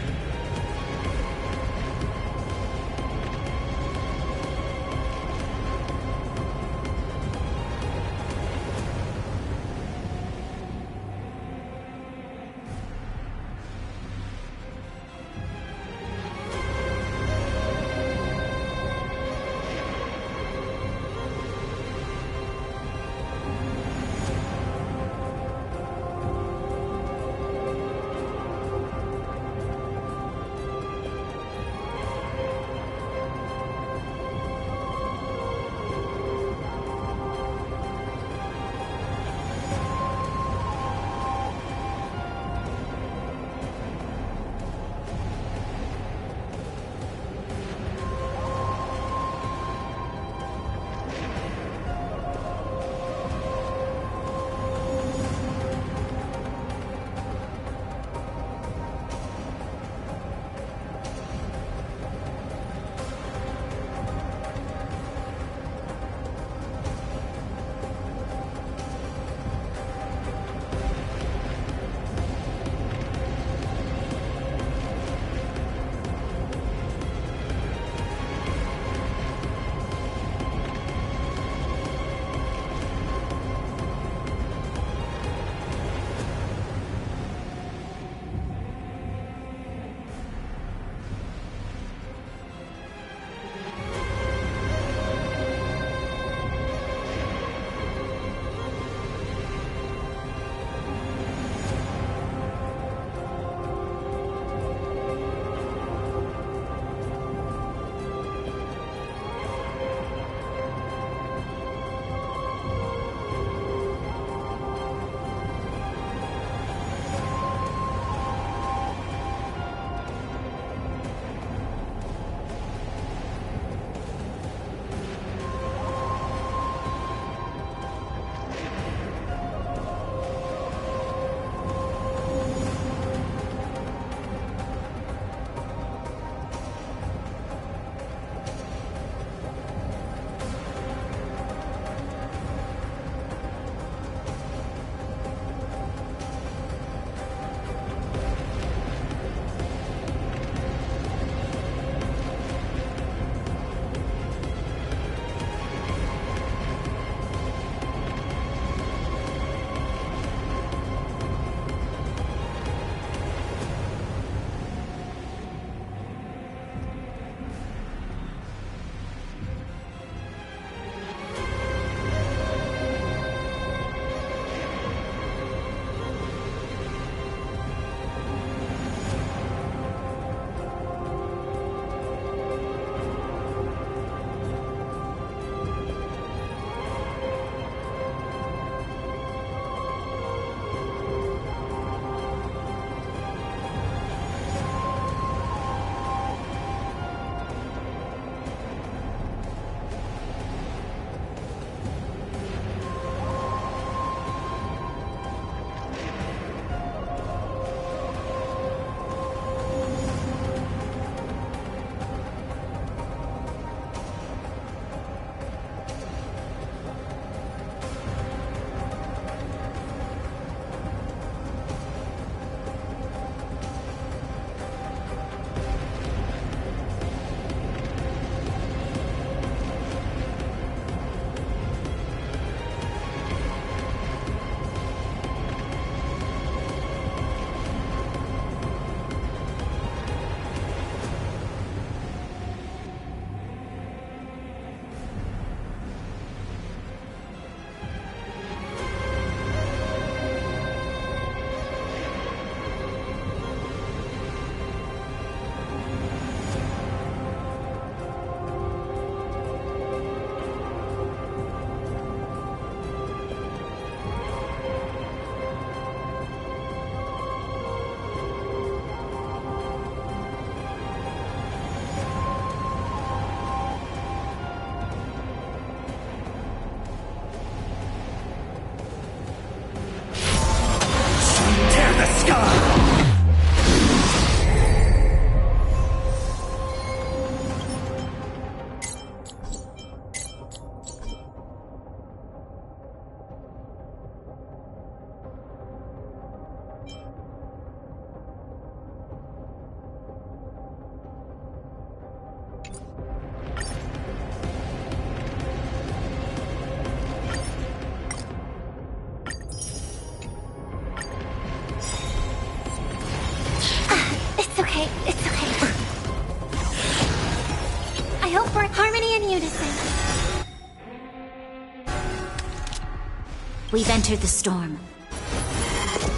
We've entered the storm.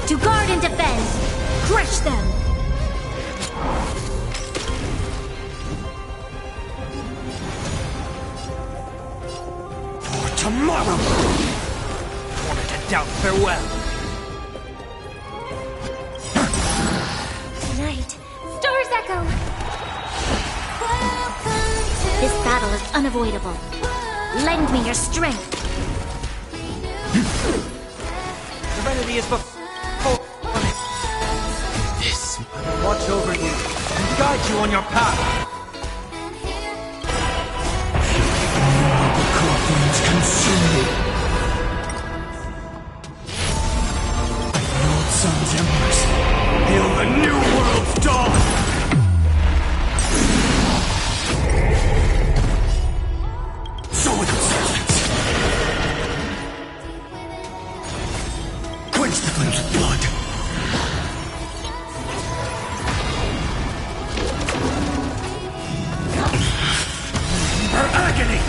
To guard and defend! Crush them! For tomorrow! Tormented doubt, farewell! Tonight, Stars echo! This battle is unavoidable. Lend me your strength. Serenity is before this. Watch over you and guide you on your path. Corpulence consume me. The old sun's embers hail the new world's dawn. So with servants. Quench the flames with blood. Her agony!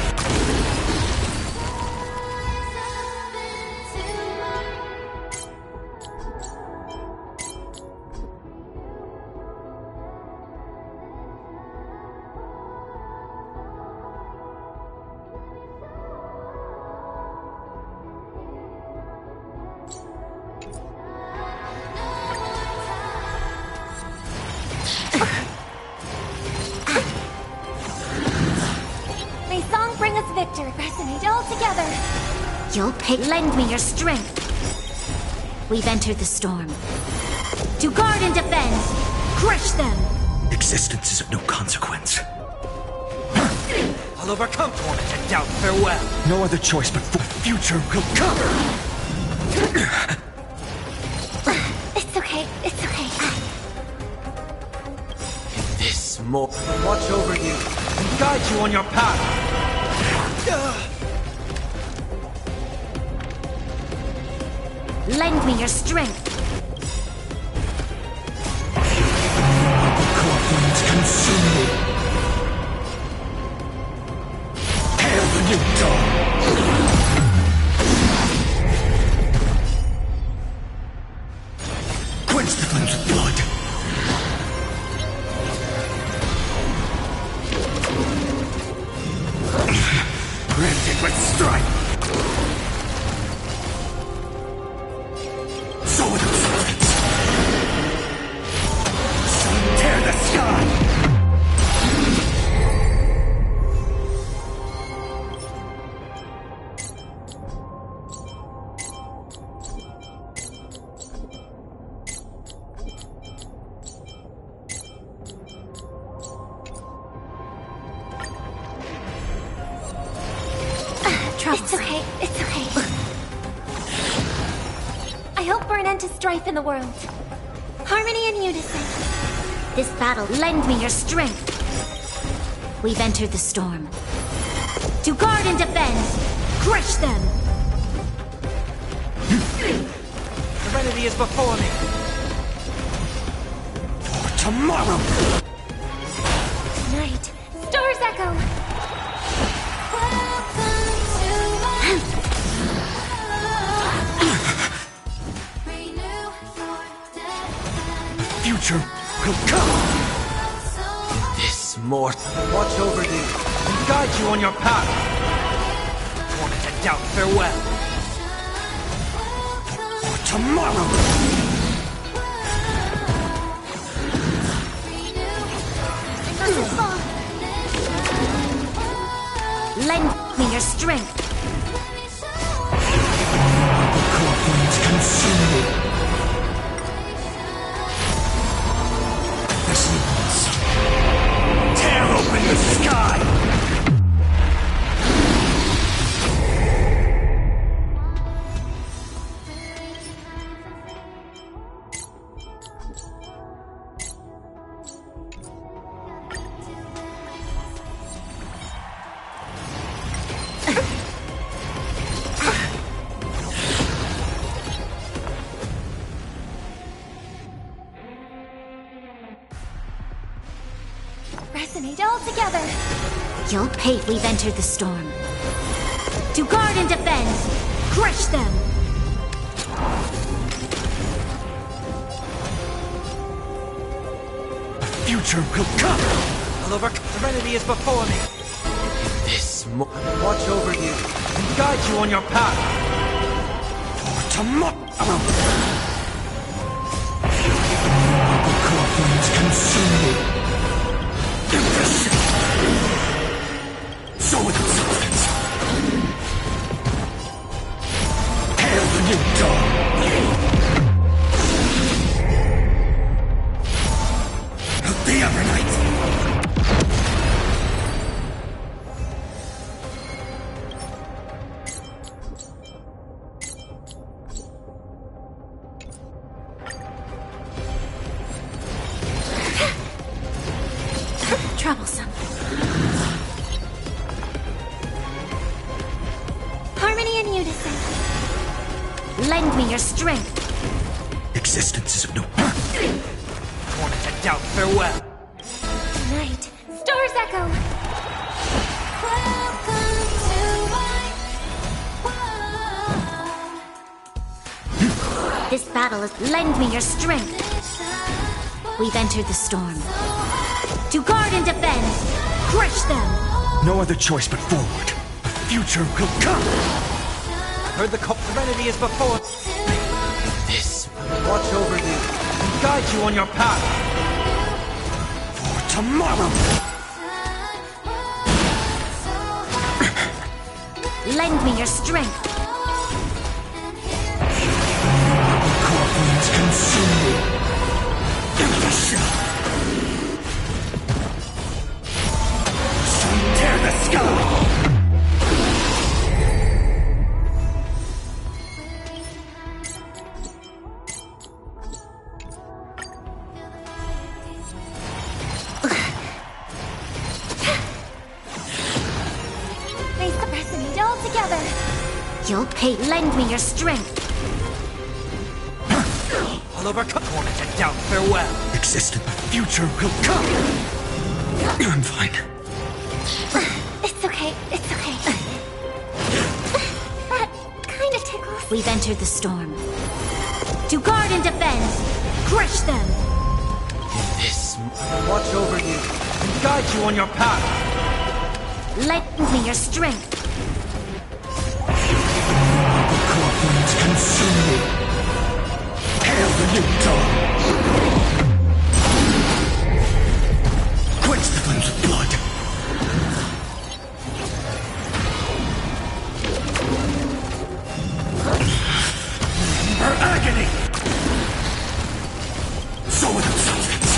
May song bring us victor. Resonate all together. You'll pay. Lend me your strength. We've entered the storm. To guard and defend. Crush them. Existence is of no consequence. I'll overcome torment and doubt, farewell. No other choice but the future will come. It's okay. It's okay. This more watch over you and guide you on your path. Lend me your strength. Corpulence consume me. Hail the new dawn. Quench the flames with blood. Granted with strife. So with servants. Sun tear the sky. It's okay. It's okay. I hope for an end to strife in the world. Harmony and unison. This battle, lend me your strength. We've entered the storm. To guard and defend. Crush them. Serenity is before me. For tomorrow. Tonight, Stars echo. Future will come. This more watch over you and guide you on your path. Torment and doubt, farewell. For tomorrow. Lend me your strength. Corpulence consume me. Tear open the sky! Resonate all together. You'll pay. We've entered the storm. To guard and defend. Crush them. future will come! I'll overcome. Serenity is before me. Watch over you and guide you on your path. For tomorrow. Core flames consume me. So with substance. Hail the new dawn. The Evernight. Troublesome. Harmony and unison. Lend me your strength. Existence is of no Torment and doubt, farewell. Night. Stars echo. This battle is lend me your strength. We've entered the storm. To guard and defend. Crush them. No other choice but forward. The future will come. Heard the call. Serenity is before. This. Watch over you and guide you on your path. For tomorrow. Lend me your strength. Core flames consume me. Tear the sky! Face the resonate all together. You'll pay. Lend me your strength. I'll overcome torment and doubt, farewell. Existence, the future will come. I'm fine. It's okay. It's okay. That kind of tickles. We've entered the storm. To guard and defend. Crush them. This. Watch over you and guide you on your path. Lend me your strength. Core flames consume me. Hail the new dawn. Quench the flames of blood. Her agony. So without substance.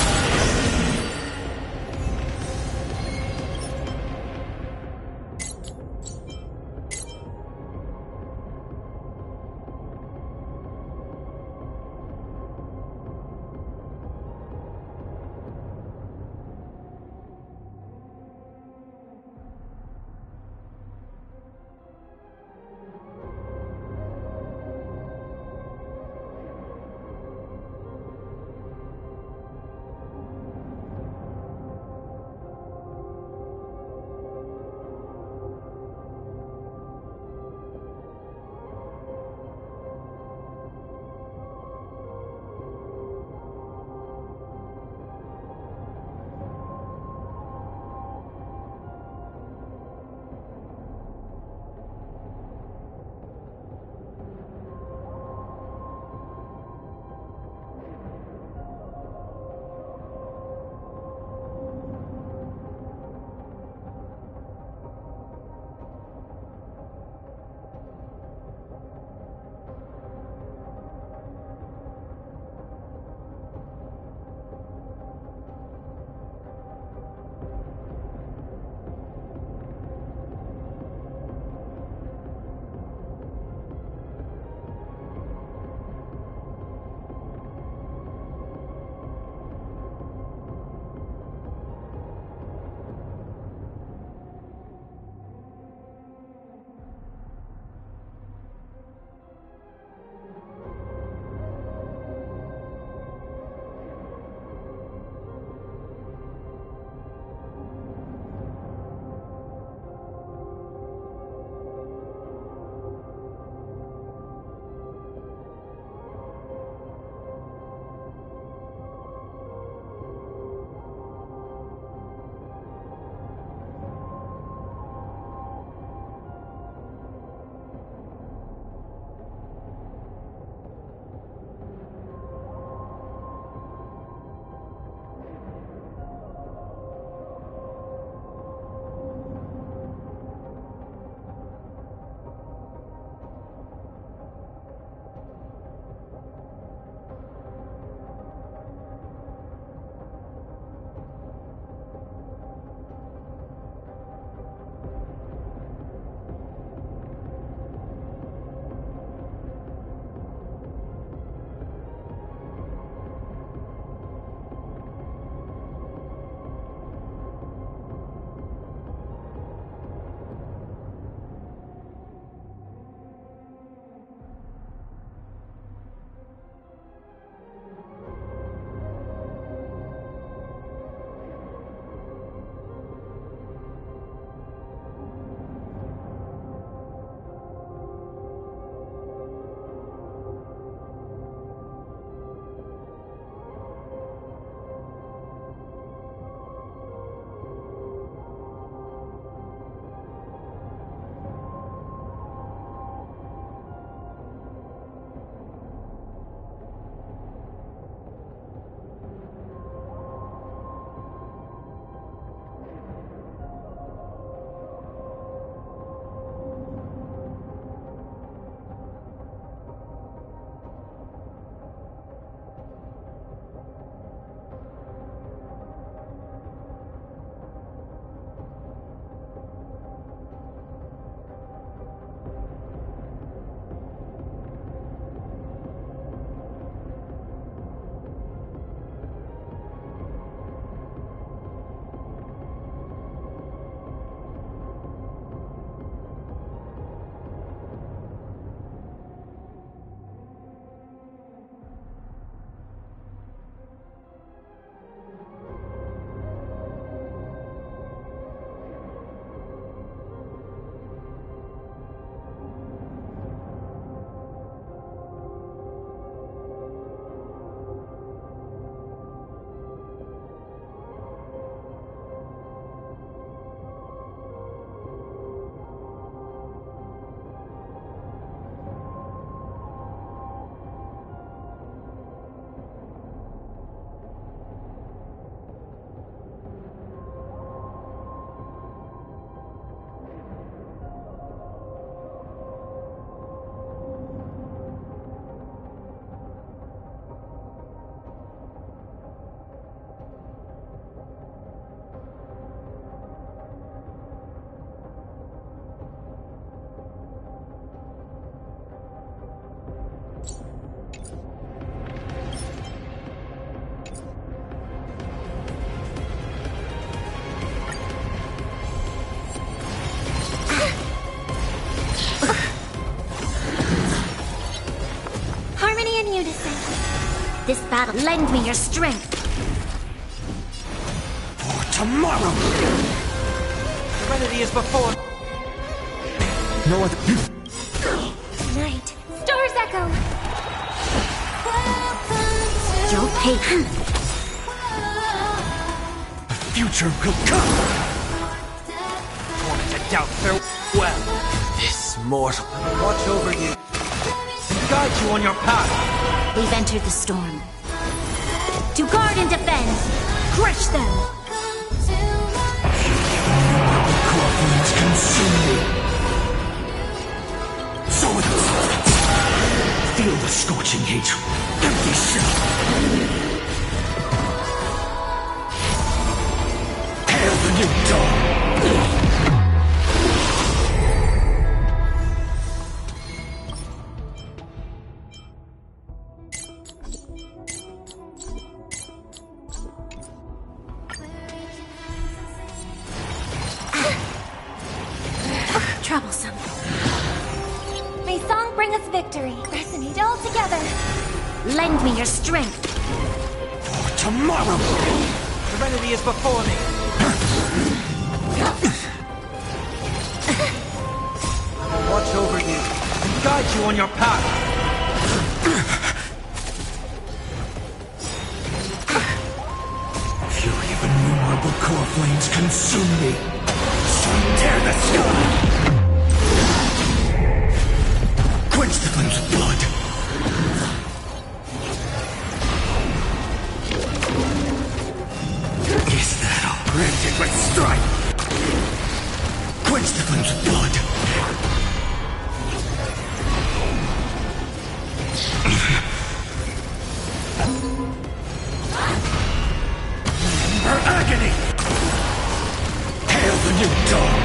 unison. This battle, lend me your strength. For tomorrow! Serenity is before... No other... Night. Stars echo. Don't hate. The future will come! Torment and doubt farewell. This mortal will watch over you. Guide you on your path. We've entered the storm. To guard and defend. Crush them. Core flames consume me. So with us. Feel the scorching heat. Empty shell. Hail the new dawn. Troublesome. May song bring us victory. Resonate all together. Lend me your strength. For tomorrow! Serenity is before me. Watch over you and guide you on your path. Fury of innumerable core flames consume me. Tear the sky! Quench the flames of blood! Is that all? Granted with strife! Quench the flames of blood! Remember agony! Hail the new dawn!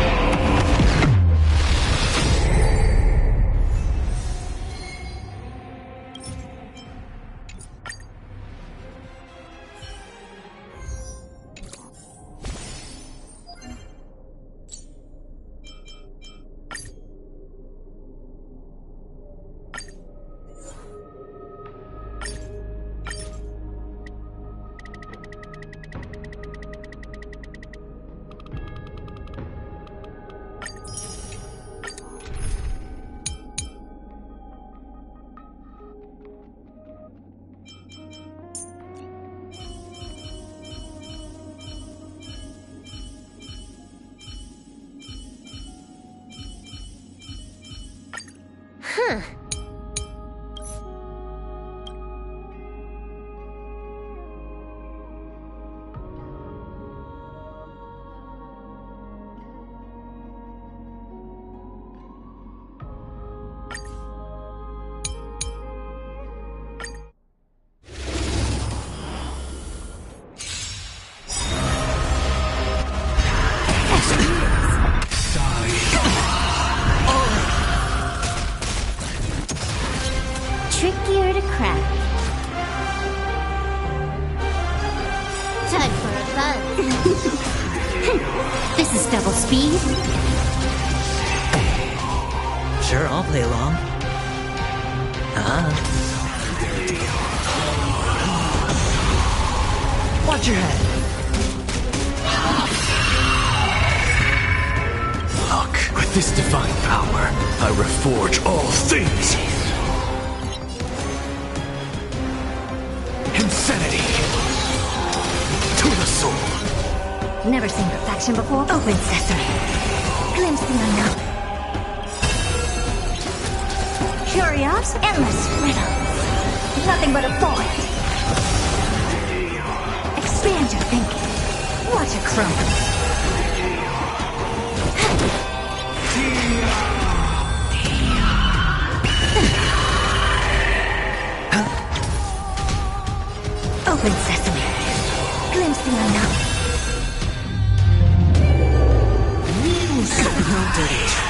Huh. Trickier to crack. Time for a buzz. This is double speed. Sure, I'll play along. Watch your head. Look, with this divine power, I reforge all things. Insanity to the soul. Never seen perfection before. Open sesame. Glimpse the unknown. Curious, endless riddles. Nothing but a void. Expand your thinking. Watch it crumble. Open sesame. Glimpse the unknown. Dirty.